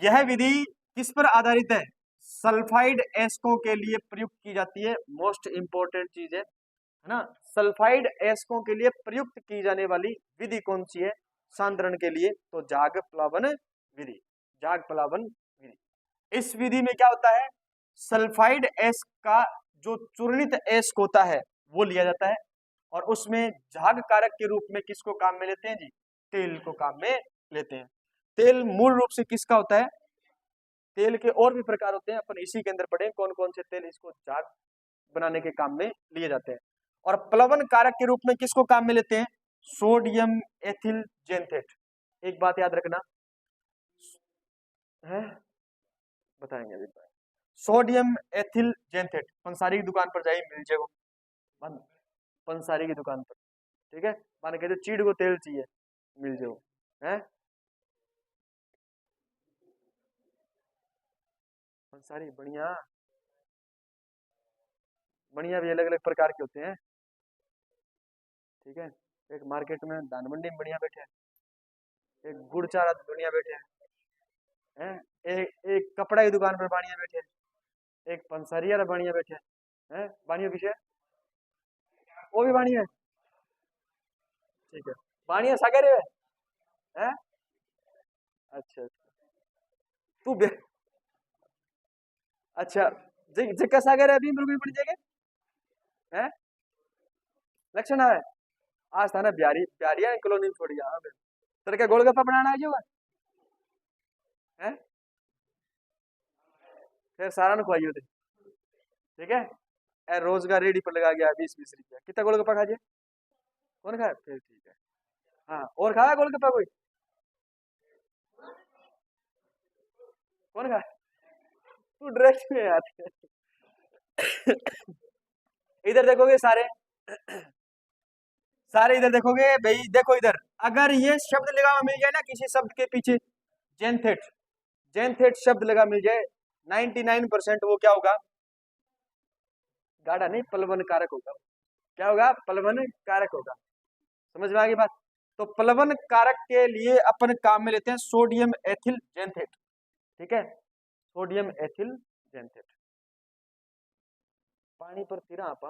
यह विधि किस पर आधारित है, सल्फाइड एस्को के लिए प्रयुक्त की जाती है। मोस्ट इंपोर्टेंट चीज है ना, सल्फाइड एस्को के लिए प्रयुक्त की जाने वाली विधि कौन सी है, सांद्रण के लिए, तो झाग प्लावन विधि, झाग प्लावन विधि। इस विधि में क्या होता है, सल्फाइड एस्क का जो चूर्णित एस्क होता है वो लिया जाता है, और उसमें झाग कारक के रूप में किसको काम में लेते हैं जी, तेल को काम में लेते हैं। तेल मूल रूप से किसका होता है, तेल के और भी प्रकार होते हैं, अपन इसी के अंदर पढ़े कौन कौन से तेल इसको झाग बनाने के काम में लिए जाते हैं। और प्लवन कारक के रूप में किसको काम में लेते हैं, सोडियम एथिल जेंथेट। एक बात याद रखना है, बताएंगे अभी सोडियम एथिल जेंथेट, पंसारी की दुकान पर जाइए मिल जाएगा, पंसारी की दुकान पर। ठीक है, मान के जो चीड़ को तेल चाहिए मिल जाओ है, पंसारी बढ़िया, बढ़िया भी अलग अलग प्रकार के होते हैं। ठीक है, एक मार्केट में दान मंडी में बढ़िया बैठे हैं, एक गुड़ चारा बढ़िया बैठे हैं, एक कपड़ा की दुकान पर बढ़िया बैठे हैं, एक पंसारिया बढ़िया बैठे हैं, बानियों पीछे वो भी बढ़िया है। ठीक है, बढ़िया सागर है, अच्छा तू अच्छा जिक्का सागर है अभी बिल्कुल पड़ जाएगा है, लक्षण है आज था ना बिहारी बिहारिया कॉलोनी छोड़ गया। हाँ तेरे क्या गोलगप्पा बनाना है जो है, फिर सारा न खुआइयो थे। ठीक है, रोज का रेडी पर लगा गया 20-20 रुपया, कितना गोलगप्पा खा जाए, कौन खाए, फिर ठीक है। हाँ और खाया गोलगप्पा कोई, कौन खाया, तू डायरेक्ट में आते इधर देखोगे सारे सारे इधर देखोगे भाई, देखो इधर अगर ये शब्द लगा हुआ मिल जाए ना किसी शब्द के पीछे, जेंथेट, जेंथेट शब्द लगा मिल जाए 99% वो क्या होगा, गाढ़ा नहीं पलवन कारक होगा। क्या होगा, पलवन कारक होगा। समझ में आ गई बात, तो प्लवन कारक के लिए अपन काम में लेते हैं सोडियम एथिल जेंथेट। ठीक है, सोडियम एथिल जेंथेट। पानी पर तिरा आपा,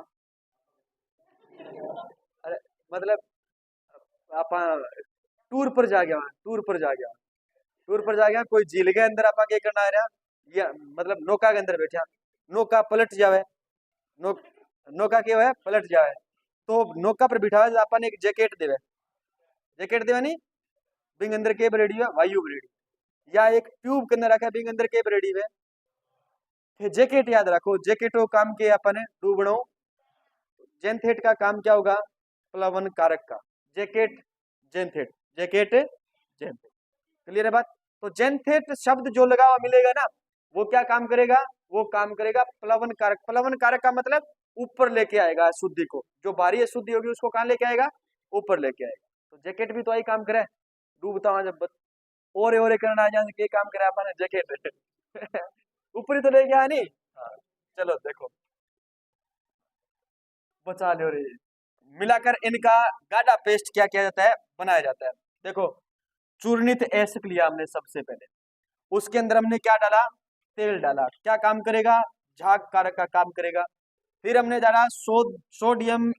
अरे मतलब आपा टूर पर जा गया, टूर पर जा गया, टूर पर जा गया कोई झील के अंदर आपा क्या करना आ रहा, या मतलब नौका के अंदर बैठा, नौका पलट जावे, नौ, नौका क्या है पलट जावे, तो नौका पर बिठा अपन एक जैकेट देवे, जैकेट देवे नहीं, बिंग अंदर के रेडी है वायु रेडी, या एक ट्यूब के अंदर रखा बिंग अंदर के रेडी है, फिर जैकेट याद रखो, जैकेटो काम के अपन डूबणो, जेंथेट का काम क्या होगा, प्लवन कारक का, जैकेट जेंथेट, जैकेट जेंथेट। क्लियर है बात, तो जेंथेट शब्द जो लगा हुआ मिलेगा ना वो क्या काम करेगा, वो काम करेगा प्लवन कारक। प्लवन कारक का मतलब ऊपर लेके आएगा शुद्धि को, जो भारी अशुद्धि होगी उसको कहां लेके आएगा, ऊपर लेके आएगा। तो जैकेट भी तो आई काम करे, डूबता हुआ जब ओरे ओरे करना आ जाए के काम करे अपन जैकेट ऊपर ही तो लेके आया नहीं। हाँ चलो देखो बचा लो रे। मिलाकर इनका गाढ़ा पेस्ट क्या किया जाता है, बनाया जाता है। देखो चूर्णित एसिड लिया हमने सबसे पहले, उसके अंदर हमने क्या डाला, तेल डाला, क्या काम करेगा, झाग कारक का काम करेगा। फिर हमने डाला सोडियम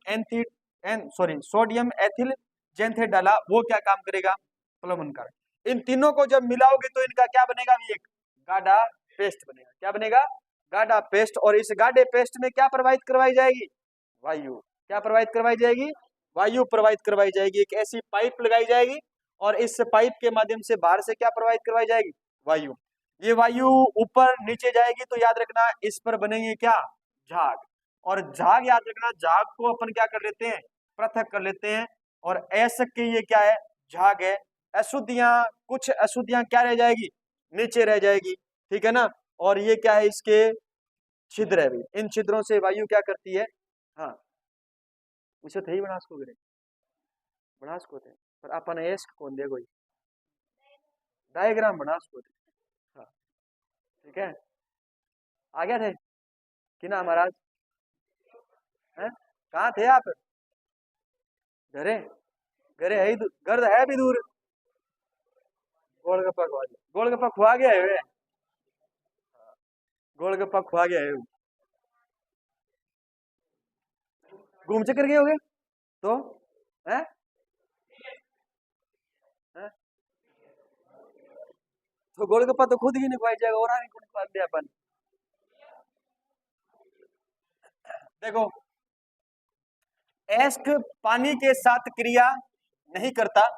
सोडियम एथिल जेंथेट डाला, वो क्या काम करेगा, प्लवन कारक। इन तीनों को जब मिलाओगे तो इनका क्या बनेगा, एक गाढ़ा पेस्ट बनेगा। क्या बनेगा, गाढ़ा पेस्ट। और इस गाढ़े पेस्ट में क्या प्रवाहित करवाई जाएगी, वायु। क्या प्रवाहित करवाई जाएगी, वायु प्रवाहित करवाई जाएगी। एक ऐसी पाइप लगाई जाएगी और इस पाइप के माध्यम से बाहर से क्या प्रवाहित करवाई जाएगी, वायु। ये वायु ऊपर नीचे जाएगी तो याद रखना इस पर बनेंगे क्या, झाग। और झाग याद रखना, झाग को अपन क्या कर लेते हैं, पृथक कर लेते हैं। और ऐसा के ये क्या है, झाग है। अशुद्धियां, कुछ अशुद्धियां क्या रह जाएगी, नीचे रह जाएगी, ठीक है ना। और ये क्या है, इसके छिद्र है भी, इन छिद्रों से वायु क्या करती है, हाँ उसे थे ही बनास को गिरे, बनास को थे पर अपन एस्क कौन दे कोई डायग्राम बनास को थे। हाँ ठीक है, आ गया थे कि ना महाराज, हैं कहाँ थे आप, घरे, घरे है ही घर है भी दूर। गोलगप्पा खुआ गया, गोलगप्पा खुआ गया है, गोलगप्पा खुआ गया है। घूम चक्कर गए होगे तो है, तो गोलगप्पा तो खुद ही नहीं खुआई जाएगा और आगे खुआ दिया अपन। देखो एस्क पानी के साथ क्रिया नहीं करता,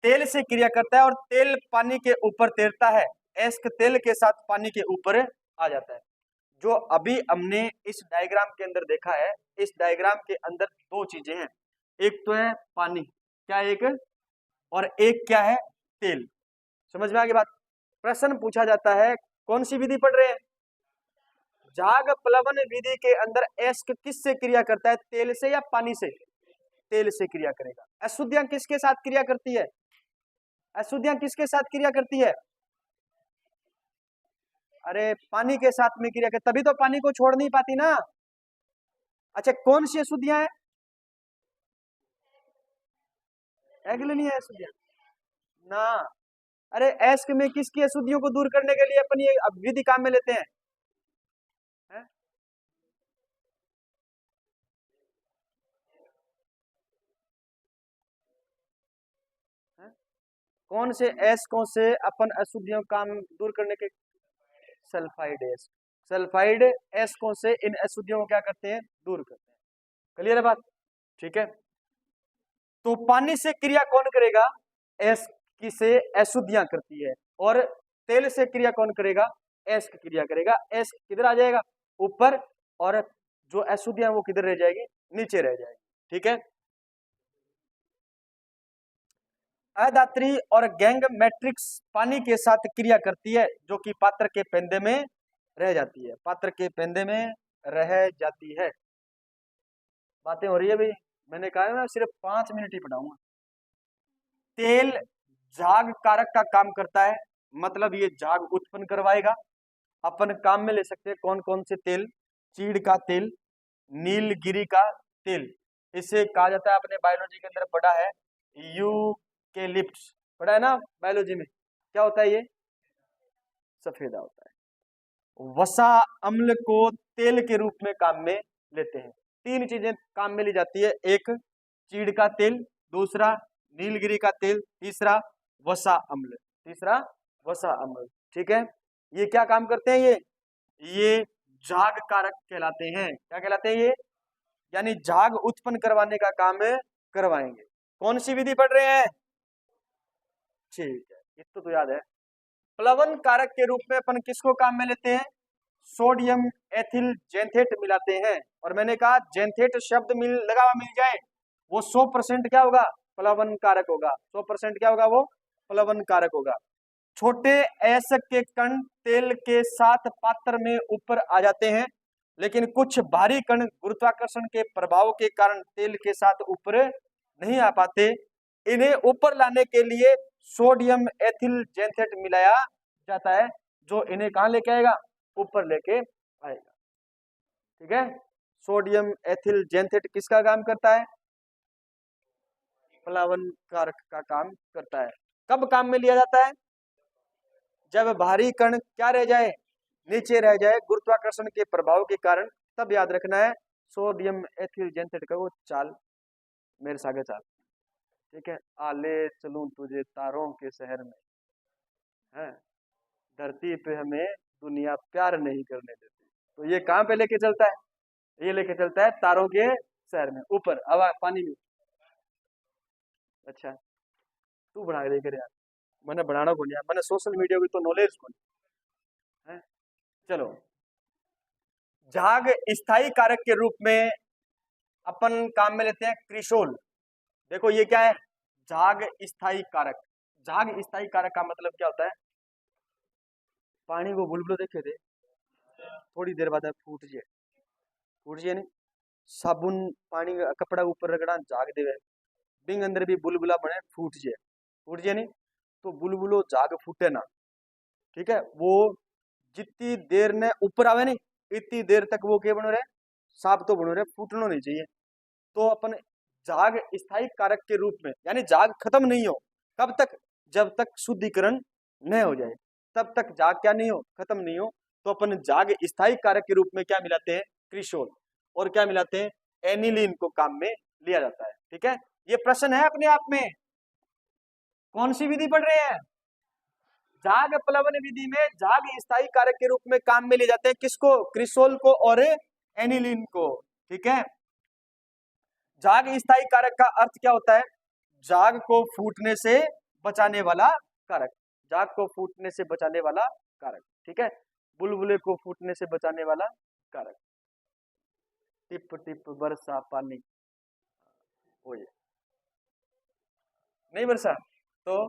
तेल से क्रिया करता है और तेल पानी के ऊपर तैरता है। एस्क तेल के साथ पानी के ऊपर आ जाता है। जो अभी हमने इस डायग्राम के अंदर देखा है, इस डायग्राम के अंदर दो चीजें हैं, एक तो है पानी, क्या एक, और एक क्या है, तेल। समझ में आ गई बात। प्रश्न पूछा जाता है, कौन सी विधि पढ़ रहे हैं, झाग प्लवन विधि के अंदर एस्क किससे क्रिया करता है, तेल से या पानी से, तेल से क्रिया करेगा। अशुद्धियां किसके साथ क्रिया करती है, अशुद्धियां किसके साथ क्रिया करती है, अरे पानी के साथ में क्रिया कर, तभी तो पानी को छोड़ नहीं पाती ना। अच्छा कौन सी अशुद्धियां है, एग्लिनी है अशुद्धियां ना। अरे एस्क में किसकी अशुद्धियों को दूर करने के लिए अपन ये विधि काम में लेते हैं, है? है? कौन से एस्कों से अपन अशुद्धियों काम दूर करने के, सल्फाइड एस्क, सल्फाइड एस्कों से इन अशुद्धियों को क्या करते हैं, दूर करते हैं। क्लियर है बात, ठीक है। तो पानी से क्रिया कौन करेगा, एस्क से अशुद्धियां करती है, और तेल से क्रिया कौन करेगा, एस्क क्रिया करेगा। एस्क किधर आ जाएगा, ऊपर, और जो अशुद्धियां वो किधर रह जाएगी, नीचे रह जाएगी, ठीक है। अधात्री और गैंग मैट्रिक्स पानी के साथ क्रिया करती है, जो कि पात्र के पेंदे में रह जाती है, पात्र के पेंदे में रह जाती है। बातें हो रही है भाई, मैंने कहा है ना सिर्फ 5 मिनट ही पढ़ाऊंगा। तेल झाग कारक का काम करता है, मतलब ये झाग उत्पन्न करवाएगा। अपन काम में ले सकते हैं कौन कौन से तेल, चीड़ का तेल, नीलगिरी का तेल, इसे कहा जाता है, अपने बायोलॉजी के अंदर पढ़ा है, यूकेलिप्टस पढ़ा है ना बायोलॉजी में, क्या होता है ये, सफेदा होता है। वसा अम्ल को तेल के रूप में काम में लेते हैं। तीन चीजें काम में ली जाती है, एक चीड़ का तेल, दूसरा नीलगिरी का तेल, तीसरा वसा अम्ल, तीसरा वसा अम्ल, ठीक है। ये क्या काम करते हैं, ये झाग कारक कहलाते हैं। क्या कहलाते हैं ये, यानी झाग उत्पन्न करवाने का काम करवाएंगे। कौन सी विधि पढ़ रहे हैं, ठीक है, इतना तो याद है। प्लवन कारक के रूप में अपन किसको काम में लेते हैं, सोडियम एथिल जेंथेट मिलाते हैं। और मैंने कहा जेंथेट शब्द लगा हुआ मिल जाए, वो 100% क्या होगा, प्लवन कारक होगा। 100% क्या होगा, वो प्लवन कारक होगा। छोटे एसक के कण तेल के साथ पात्र में ऊपर आ जाते हैं, लेकिन कुछ भारी कण गुरुत्वाकर्षण के प्रभाव के कारण तेल के साथ ऊपर नहीं आ पाते, इन्हें ऊपर लाने के लिए सोडियम एथिल जेंथेट मिलाया जाता है, जो इन्हें कहां लेके आएगा, ऊपर लेके आएगा। ठीक है, सोडियम एथिल जेंथेट किसका काम करता है, प्लावन कारक का काम करता है। कब काम में लिया जाता है, जब भारी कण क्या रह जाए, नीचे रह जाए गुरुत्वाकर्षण के प्रभाव के कारण, तब याद रखना है सोडियम एथिल जेंथेट का वो चाल, मेरे सागे चाल। ठीक है, आले चलूं तुझे तारों के शहर में, है धरती पे हमें दुनिया प्यार नहीं करने देती, तो ये कहां पे लेके चलता है, ये लेके चलता है तारों के शहर में, ऊपर हवा पानी में। अच्छा तू बना के देख यार, मैंने बनाना को नहीं, मैंने सोशल मीडिया की तो नॉलेज को नहीं है। चलो, झाग स्थायी कारक के रूप में अपन काम में लेते हैं क्रिसोल। देखो ये क्या है, झाग स्थायी कारक। झाग स्थायी कारक का मतलब क्या होता है, पानी को बुलबुल देखे थे, थोड़ी देर बाद फूट जाए नहीं, साबुन पानी कपड़ा ऊपर रगड़ा झाग देवे, बिंग अंदर भी बुलबुला बने फूट जाए नहीं, तो बुलबुलो झाग फूटे ना। ठीक है, वो जितनी देर ने ऊपर आवे नहीं, इतनी देर तक वो क्या बनो रहे, साफ तो बनो रहे, फूटना नहीं चाहिए। तो अपन झाग स्थायी कारक के रूप में, यानी झाग खत्म नहीं हो, कब तक, जब तक शुद्धिकरण न हो जाए, तब तक झाग क्या नहीं हो, खत्म नहीं हो। तो अपन झाग स्थायी कारक के रूप में क्या मिलाते हैं, क्रिसोल, और क्या मिलाते हैं, एनिलीन को काम में लिया जाता है। ठीक है, ये प्रश्न है अपने आप में, कौन सी विधि पढ़ रहे हैं, झाग प्लवन विधि में झाग स्थायी कारक के रूप में काम में ले जाते हैं, किसको, क्रिसोल को और एनिलीन को। ठीक है, झाग स्थायी कारक का अर्थ क्या होता है, झाग को फूटने से बचाने वाला कारक, झाग को फूटने से बचाने वाला कारक। ठीक है, बुलबुले को फूटने से बचाने वाला कारक, टिप टिप बरसा पानी, हो ये नहीं बरसा तो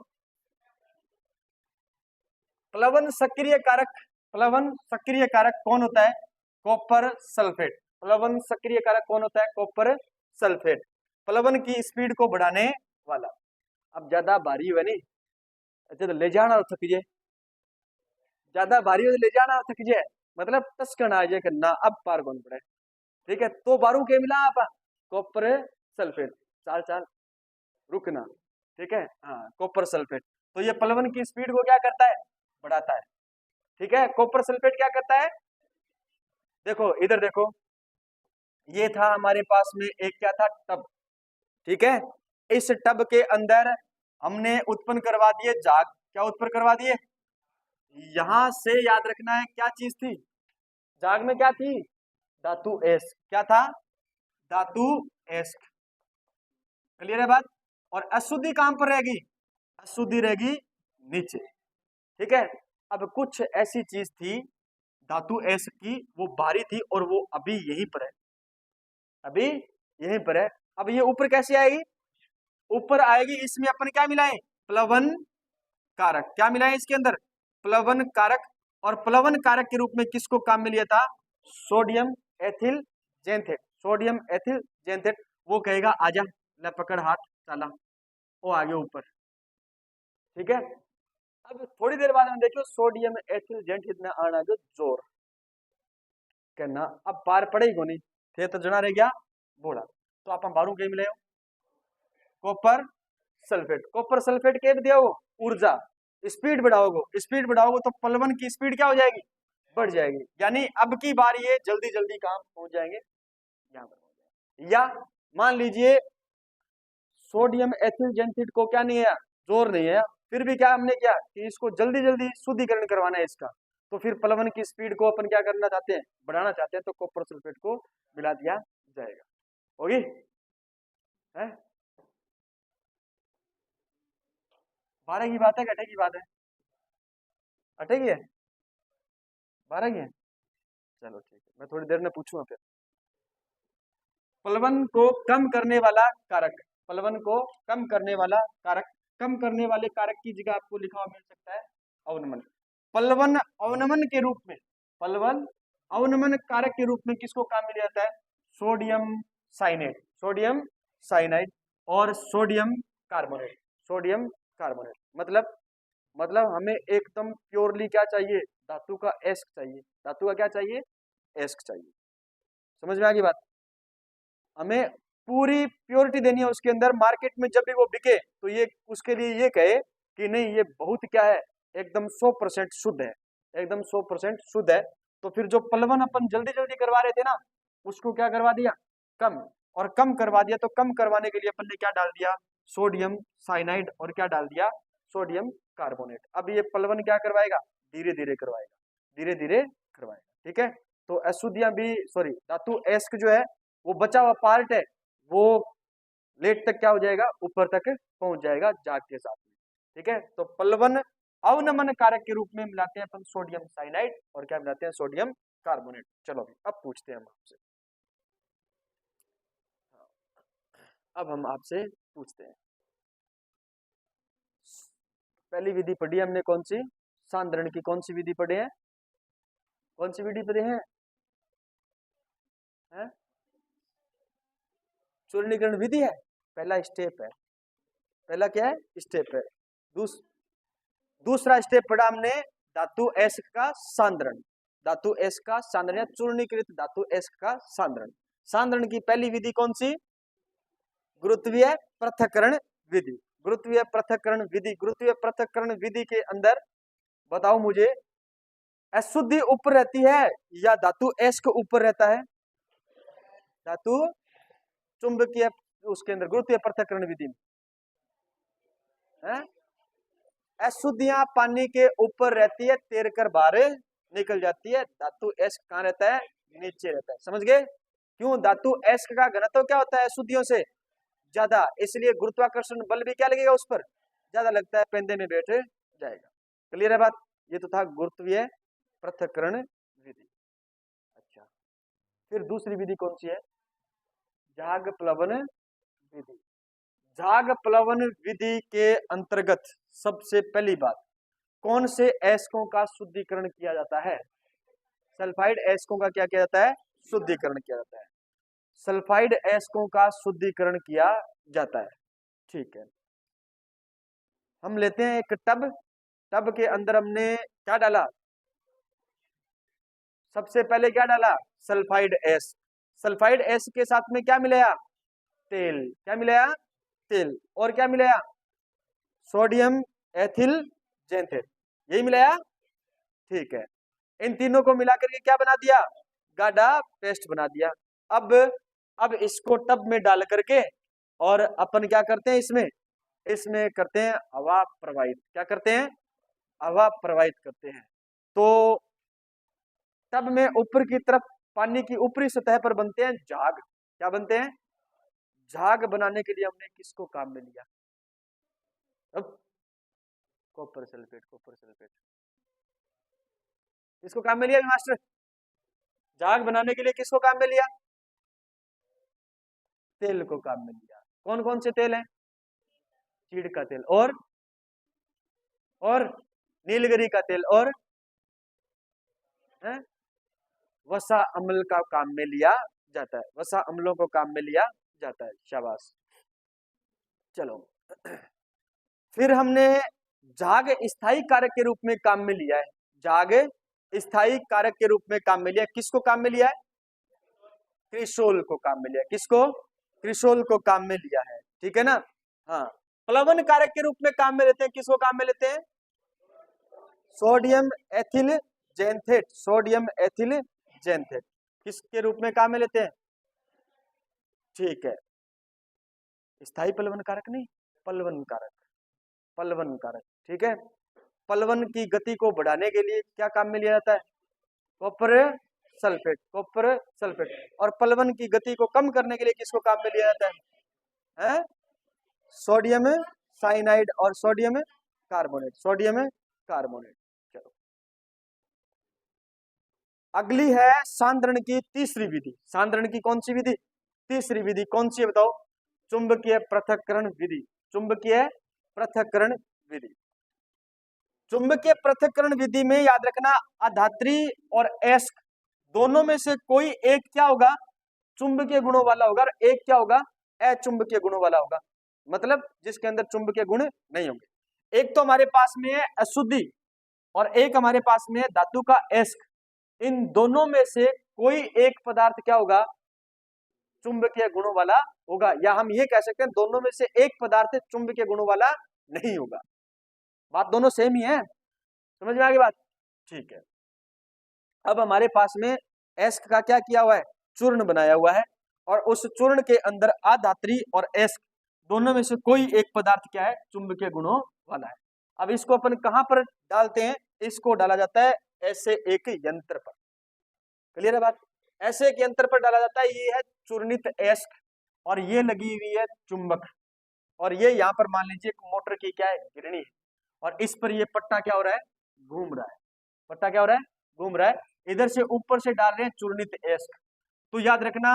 प्लवन सक्रिय कारक, प्लवन सक्रिय कारक कौन होता है, कॉपर सल्फेट। प्लवन सक्रिय कारक कौन होता है, कॉपर सल्फेट, प्लवन की स्पीड को बढ़ाने वाला। अब ज्यादा भारी हुआ नहीं, अच्छा तो ले जाना और थक जाए, ज्यादा भारी हो ले जाना और थक जाए, मतलब टस्कन आ जाए करना, अब पार कौन पड़े। ठीक है, तो बारू के मिला आप, कॉपर सल्फेट, चाल चाल रुकना। ठीक है, हाँ कॉपर सल्फेट, तो ये प्लवन की स्पीड को क्या करता है, बढ़ाता है। ठीक है, कॉपर सल्फेट क्या करता है, देखो इधर देखो, ये था हमारे पास में एक क्या था, टब। ठीक है, इस टब के अंदर हमने उत्पन्न करवा दिए झाग, क्या उत्पन्न करवा दिए, यहां से याद रखना है क्या चीज थी, झाग में क्या थी, धातु एस, क्या था, धातु एस। क्लियर है बात, और अशुद्धि कहां पर रहेगी, अशुद्धि रहेगी नीचे। ठीक है, अब कुछ ऐसी चीज थी धातु एस की, वो भारी थी और वो अभी यहीं पर है, अभी यहीं पर है। अब ये ऊपर कैसे आएगी, ऊपर आएगी, इसमें अपन क्या मिलाएं, प्लवन कारक, क्या मिलाएं इसके अंदर, प्लवन कारक। और प्लवन कारक के रूप में किसको काम में लिया था, सोडियम एथिल जेंथेट, सोडियम एथिल जेंथेट। वो कहेगा आजा, ले पकड़ हाथ चला, वो आगे ऊपर। ठीक है, अब थोड़ी देर बाद हम देखियो सोडियम एथिल जेंथेट ने आना जो जोर कहना, अब पार पड़ेगी को नहीं थे, तो जना रह गया बोला, तो आप बारू के मिले कॉपर सल्फेट, कॉपर सल्फेट के भी दिया वो ऊर्जा, स्पीड बढ़ाओगे, स्पीड बढ़ाओगे तो प्लवन की स्पीड क्या हो जाएगी, बढ़ जाएगी, यानी अब की बार ये जल्दी जल्दी काम पहुंच जाएंगे यहाँ पर। या मान लीजिए सोडियम एथिल जेंथेट को क्या नहीं है, जोर नहीं है, फिर भी क्या हमने किया कि इसको जल्दी जल्दी शुद्धिकरण करवाना है इसका, तो फिर प्लवन की स्पीड को अपन क्या करना चाहते हैं, बढ़ाना चाहते हैं, तो कॉपर सल्फेट को मिला दिया जाएगा। होगी है, 12 की बात है, घटे की बात है, अटेगी है, 12 की है, चलो ठीक है, मैं थोड़ी देर में पूछूंगा फिर। प्लवन को कम करने वाला कारक, प्लवन को कम करने वाला कारक, कम करने वाले कारक की जगह आपको लिखा हुआ मिल सकता है अवनमन। प्लवन अवनमन के रूप में, प्लवन अवनमन कारक के रूप में किसको काम में लिया जाता है, सोडियम साइनाइड, सोडियम साइनाइड। और सोडियम कार्बोनेट। सोडियम कार्बोनेट मतलब हमें एकदम प्योरली क्या चाहिए, धातु का एस्क चाहिए। धातु का क्या चाहिए, एस्क चाहिए। समझ में आ गई बात। हमें पूरी प्योरिटी देनी है उसके अंदर। मार्केट में जब भी वो बिके तो ये उसके लिए ये कहे कि नहीं ये बहुत क्या है, एकदम 100% शुद्ध है, एकदम 100% शुद्ध है। तो फिर जो पलवन अपन जल्दी जल्दी करवा रहे थे ना, उसको क्या करवा दिया, कम। और कम करवा दिया, तो कम करवाने के लिए अपन ने क्या डाल दिया, सोडियम साइनाइड, और क्या डाल दिया, सोडियम कार्बोनेट। अब ये पलवन क्या करवाएगा, धीरे धीरे करवाएगा, धीरे धीरे करवाएगा। ठीक है, तो अशुद्धियां भी, सॉरी धातु एस्क जो है वो बचा हुआ पार्ट है, वो लेट तक क्या हो जाएगा, ऊपर तक पहुंच जाएगा जाग के साथ में। ठीक है, तो पलवन अवनमन कारक के रूप में मिलाते हैं अपन सोडियम साइनाइड, और क्या मिलाते हैं, सोडियम कार्बोनेट। चलो अब पूछते हैं हम आपसे, अब हम आपसे पूछते हैं, पहली विधि पढ़ी हमने कौन सी, सांद्रण की। कौन सी विधि पढ़े हैं, कौन सी विधि पढ़े हैं, है? चूर्णीकरण विधि है, पहला स्टेप है। पहला क्या है, स्टेप है। दूसरा स्टेप पढ़ा हमने धातु एस्क का सांद्रण। धातु एस्क का सांद्रण या चूर्णीकृत धातु एस्क का सांद्रण। सांद्रण की पहली विधि कौन सी, गुरुत्वीय पृथक्करण विधि। गुरुत्वीय पृथक्करण विधि, गुरुत्वीय पृथक्करण विधि के अंदर बताओ मुझे, अशुद्धि ऊपर रहती है या धातु एस्क ऊपर रहता है, धातु चुंबकीय उसके अंदर गुरुत्वीय पृथक्करण विधि में अशुद्धियां पानी के ऊपर रहती है, तैर कर बाहर निकल जाती है। धातु एस्क कहाँ रहता है, नीचे रहता है। समझ गए, क्यों, धातु एस्क का घनत्व क्या होता है अशुद्धियों से ज्यादा, इसलिए गुरुत्वाकर्षण बल भी क्या लगेगा उस पर, ज्यादा लगता है, पेंदे में बैठ जाएगा। क्लियर है बात। ये तो था गुरुत्वीय पृथक्करण विधि। अच्छा, फिर दूसरी विधि कौन सी है, झाग प्लवन विधि। झाग प्लवन विधि के अंतर्गत सबसे पहली बात, कौन से एस्कों का शुद्धिकरण किया जाता है, सल्फाइड एस्कों का क्या किया जाता है, शुद्धिकरण किया जाता है। सल्फाइड एस्कों का शुद्धिकरण किया जाता है। ठीक है, हम लेते हैं एक टब, टब के अंदर हमने क्या डाला, सबसे पहले क्या डाला, सल्फाइड एस्क। सल्फाइड एस्क के साथ में क्या मिलाया, तेल। क्या मिलाया, तेल। और क्या मिलाया, सोडियम एथिल जेंथेट, यही मिलाया। ठीक है, इन तीनों को मिलाकर के क्या बना दिया, गाढ़ा पेस्ट बना दिया। अब इसको टब में डाल करके और अपन क्या करते हैं, इसमें करते हैं हवा प्रवाहित। क्या करते हैं, हवा प्रवाहित करते हैं। तो टब में ऊपर की तरफ पानी की ऊपरी सतह पर बनते हैं झाग। क्या बनते हैं, झाग बनाने के लिए हमने किसको काम में लिया, अब कॉपर सल्फेट। कॉपर सल्फेट किसको काम में लिया मास्टर, झाग बनाने के लिए किसको काम में लिया, तेल को काम में लिया। कौन कौन से तेल हैं, चीड़ का तेल और नीलगिरी का तेल और वसा अम्ल का काम में लिया जाता है। वसा अम्लों को काम में लिया जाता है। शाबाश। चलो फिर हमने झाग स्थायी कारक के रूप में काम में लिया है। झाग स्थायी कारक के रूप में काम में लिया, किसको काम में लिया है, क्रिसोल को काम में लिया। किसको, क्रिसोल को काम में लिया है। ठीक है ना। हाँ, प्लवन कारक के रूप में काम में लेते हैं, किसको काम में लेते हैं, सोडियम एथिल जेंथेट। सोडियम एथिल जेंथेट किसके रूप में काम में लेते हैं, ठीक है, स्थायी प्लवन कारक नहीं, पलवन कारक, पलवन कारक। ठीक है, पलवन की गति को बढ़ाने के लिए क्या काम में लिया जाता है, कॉपर सल्फेट। Copper sulphate. और पलवन की गति को कम करने के लिए किसको काम में लिया जाता है? सोडियम साइनाइड और सोडियम कार्बोनेट। Sodium carbonate. चलो अगली है सांद्रण की तीसरी विधि। सांद्रण की कौन सी विधि, तीसरी विधि कौन सी है बताओ, चुंबकीय पृथक्करण विधि। चुंबकीय पृथक्करण विधि। चुंबकीय पृथक्करण विधि में याद रखना, अधात्री और एस्क दोनों में से कोई एक क्या होगा, चुंबकीय गुणों वाला होगा, और एक क्या होगा, अचुंबकीय गुणों वाला होगा। मतलब जिसके अंदर चुंबकीय गुण नहीं होंगे। एक तो हमारे पास में है अशुद्धि और एक हमारे पास में है धातु का एस्क। इन दोनों में से कोई एक पदार्थ क्या होगा, चुंबकीय गुणों वाला होगा, या हम ये कह सकते हैं दोनों में से एक पदार्थ चुंबकीय गुणों वाला नहीं होगा। बात दोनों सेम ही है, समझ में आ गई बात? ठीक है। अब हमारे पास में एस्क का क्या किया हुआ है, चूर्ण बनाया हुआ है, और उस चूर्ण के अंदर आधात्री और एस्क दोनों में से कोई एक पदार्थ क्या है, चुंबकीय गुणों वाला है। अब इसको अपन कहां पर डालते हैं, इसको डाला जाता है ऐसे एक यंत्र पर। क्लियर है बात? ऐसे एक यंत्र पर डाला जाता है, ये है चूर्णित एस्क और ये लगी हुई है चुंबक, और ये यहाँ पर मान लीजिए एक मोटर की क्या है, गिरणी है, और इस पर ये पट्टा क्या हो रहा है, घूम रहा है। पट्टा क्या हो रहा है, घूम रहा है। इधर से ऊपर से डाल रहे हैं चूर्णित एस्क। तो याद रखना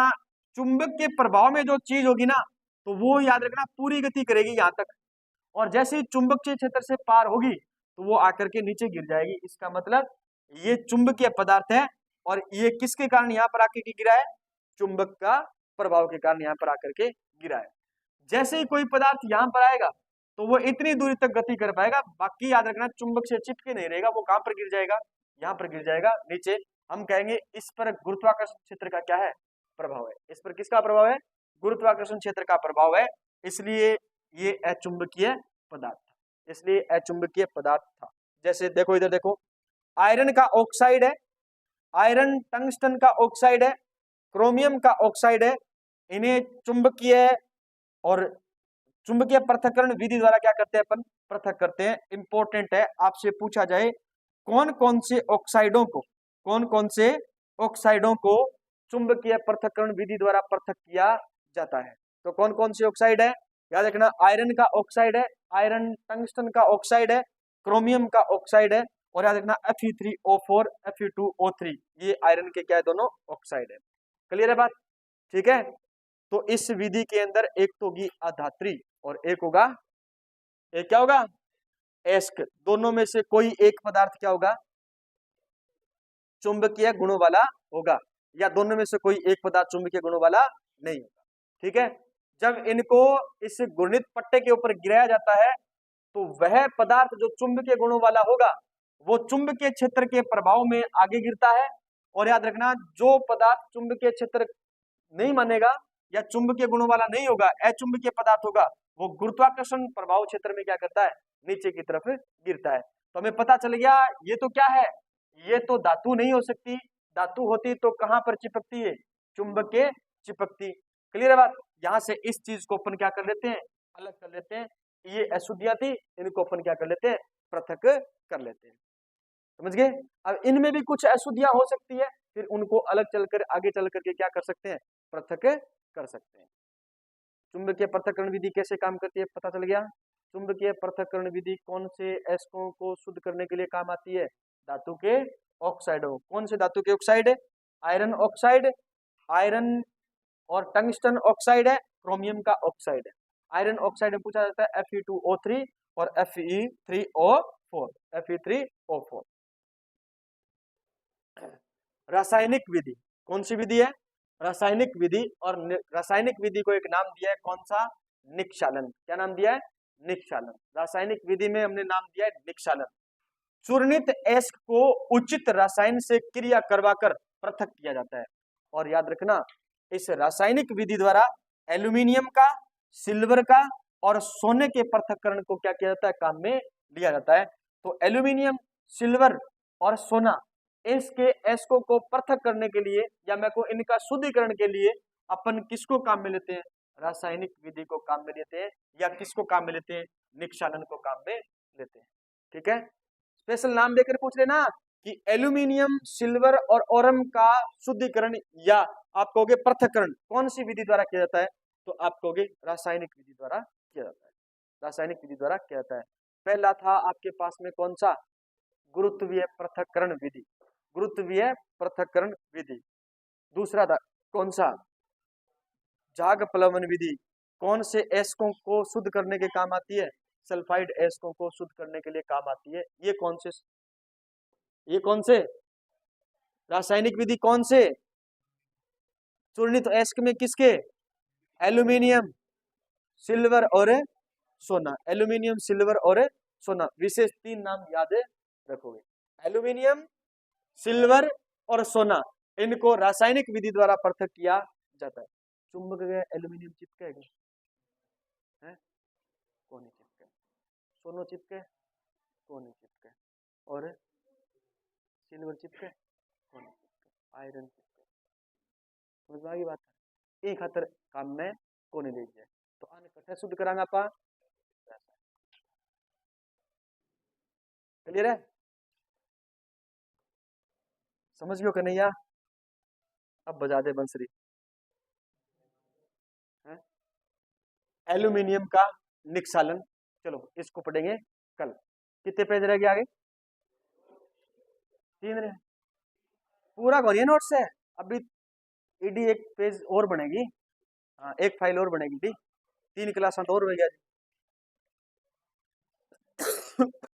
चुंबक के प्रभाव में जो चीज होगी ना, तो वो याद रखना पूरी गति करेगी यहाँ तक, और जैसे ही चुंबकीय क्षेत्र से पार होगी तो वो आकर के नीचे गिर जाएगी। इसका मतलब ये चुंबकीय पदार्थ है, और ये किसके कारण यहाँ पर आकर के गिरा है, चुंबक का प्रभाव के कारण यहाँ पर आकर के गिरा है। जैसे ही कोई पदार्थ यहाँ पर आएगा तो वो इतनी दूरी तक गति कर पाएगा, बाकी याद रखना चुंबक से चिपके नहीं रहेगा, वो कहां पर गिर जाएगा, यहाँ पर गिर जाएगा नीचे। हम कहेंगे इस पर गुरुत्वाकर्षण क्षेत्र का क्या है, प्रभाव है। इस पर किसका प्रभाव है, गुरुत्वाकर्षण क्षेत्र का प्रभाव है, इसलिए ये अचुंबकीय पदार्थ, इसलिए अचुंबकीय पदार्थ था। जैसे देखो इधर देखो, आयरन का ऑक्साइड है, आयरन टंगस्टन का ऑक्साइड है, क्रोमियम का ऑक्साइड है, इन्हें चुंबकीय और चुंबकीय पृथक्करण विधि द्वारा क्या करते हैं, अपन पृथक करते हैं। इंपॉर्टेंट है, आपसे पूछा जाए कौन कौन से ऑक्साइडों को, कौन कौन से ऑक्साइडों को चुंबकीय पृथक्करण विधि द्वारा पृथक किया जाता है, तो कौन कौन से ऑक्साइड है, याद रखना आयरन का ऑक्साइड है, आयरन टंगस्टन का ऑक्साइड है, क्रोमियम का ऑक्साइड है, और याद रखना Fe3O4 Fe2O3 ये आयरन के क्या है, दोनों ऑक्साइड है। क्लियर है बात? ठीक है। तो इस विधि के अंदर एक तो होगी अधात्री और एक होगा, एक क्या होगा, एस्क। दोनों में से कोई एक पदार्थ क्या होगा, चुंबकीय गुणों वाला होगा, या दोनों में से कोई एक पदार्थ चुंबकीय गुणों वाला नहीं होगा। ठीक है। जब इनको इस घूर्णित पट्टे के ऊपर गिराया जाता है तो वह पदार्थ जो चुंबकीय गुणों वाला होगा वो चुंबकीय क्षेत्र के प्रभाव में आगे गिरता है, और याद रखना जो पदार्थ चुंबकीय क्षेत्र नहीं मानेगा या चुंबकीय गुणों वाला नहीं होगा, अचुंबकीय पदार्थ होगा, वो गुरुत्वाकर्षण प्रभाव क्षेत्र में क्या करता है, नीचे की तरफ गिरता है। तो हमें पता चल गया ये तो क्या है, ये तो धातु नहीं हो सकती, धातु होती तो कहां पर चिपकती है, चुंबक के चिपकती। क्लियर है बात? यहां से इस चीज को अपन क्या कर लेते हैं, अलग कर लेते हैं। ये अशुद्धियां थी, इनको अपन क्या कर लेते हैं, पृथक कर लेते हैं। समझ गए? अब इनमें भी कुछ अशुद्धियां हो सकती है, फिर उनको अलग चलकर आगे चल करके क्या कर सकते हैं, पृथक कर सकते हैं। चुंबकीय पृथक्करण विधि कैसे काम करती है पता चल गया। चुंबकीय पृथक्करण विधि कौन से एस्कों को शुद्ध करने के लिए काम आती है, धातु के ऑक्साइडों। कौन से धातु के ऑक्साइड है, आयरन ऑक्साइड, आयरन और टंगस्टन ऑक्साइड है, क्रोमियम का ऑक्साइड है। आयरन ऑक्साइड में पूछा जाता है Fe2O3 और Fe3O4, Fe3O4। रासायनिक विधि कौन सी विधि है, रासायनिक विधि, और रासायनिक विधि को एक नाम दिया है कौन सा, निक्षालन। क्या नाम दिया है, निक्षालन। रासायनिक विधि में हमने नाम दिया है निक्षालन। चूर्णित एस्क को उचित रसायन से क्रिया करवाकर पृथक किया जाता है, और याद रखना इस रासायनिक विधि द्वारा एल्यूमिनियम का, सिल्वर का और सोने के पृथक्करण को क्या किया जाता है, काम में लिया जाता है। तो एल्यूमिनियम, सिल्वर और सोना, इसके एस्को को पृथक करने के लिए या मैं को इनका शुद्धिकरण के लिए अपन किसको काम में लेते हैं, रासायनिक विधि को काम में लेते हैं, या किसको काम में लेते हैं, निक्षालन को काम में लेते हैं। ठीक है। स्पेशल नाम देकर पूछ लेना कि एल्यूमिनियम, सिल्वर और ओरम का शुद्धिकरण या आप कहोगे पृथक्करण कौन सी विधि द्वारा किया जाता है, तो आप कहोगे रासायनिक विधि द्वारा किया जाता है, रासायनिक विधि द्वारा किया जाता है। पहला था आपके पास में कौन सा, गुरुत्वीय पृथक्करण विधि, गुरुत्वीय पृथक्करण विधि। दूसरा था कौन सा, झाग प्लवन विधि। कौन से एस्कों को शुद्ध करने के काम आती है, सल्फाइड एस्कों को शुद्ध करने के लिए काम आती है। ये कौन से रासायनिक विधि, कौन से, चूर्णित एस्क में किसके, एल्यूमिनियम, सिल्वर और सोना, एल्यूमिनियम, सिल्वर और सोना, विशेष 3 नाम याद रखोगे। एल्यूमिनियम, सिल्वर और सोना, इनको रासायनिक विधि द्वारा पृथक किया जाता है। चुंबक एल्यूमिनियम चिपकेगा है, कौन नहीं चिपके, सोना चिपके, कौन नहीं चिपके, और सिल्वर चिपके, कौन नहीं चिपके, आयरन चिपके। समझ में आ गई बात? एक खातर काम में कोने दे जाए तो आने कट्ठे शुद्ध करांगा पा। क्लियर है? समझ लो कन्हैया। अब बजा दे बंसरी। एल्यूमिनियम का निक्षालन, चलो इसको पढ़ेंगे कल। कितने पेज रह गए आगे? 3 रहे। पूरा करिए नोट से, अभी ईडी एक पेज और बनेगी, हाँ एक फाइल और बनेगी, 3 क्लास और हो गया।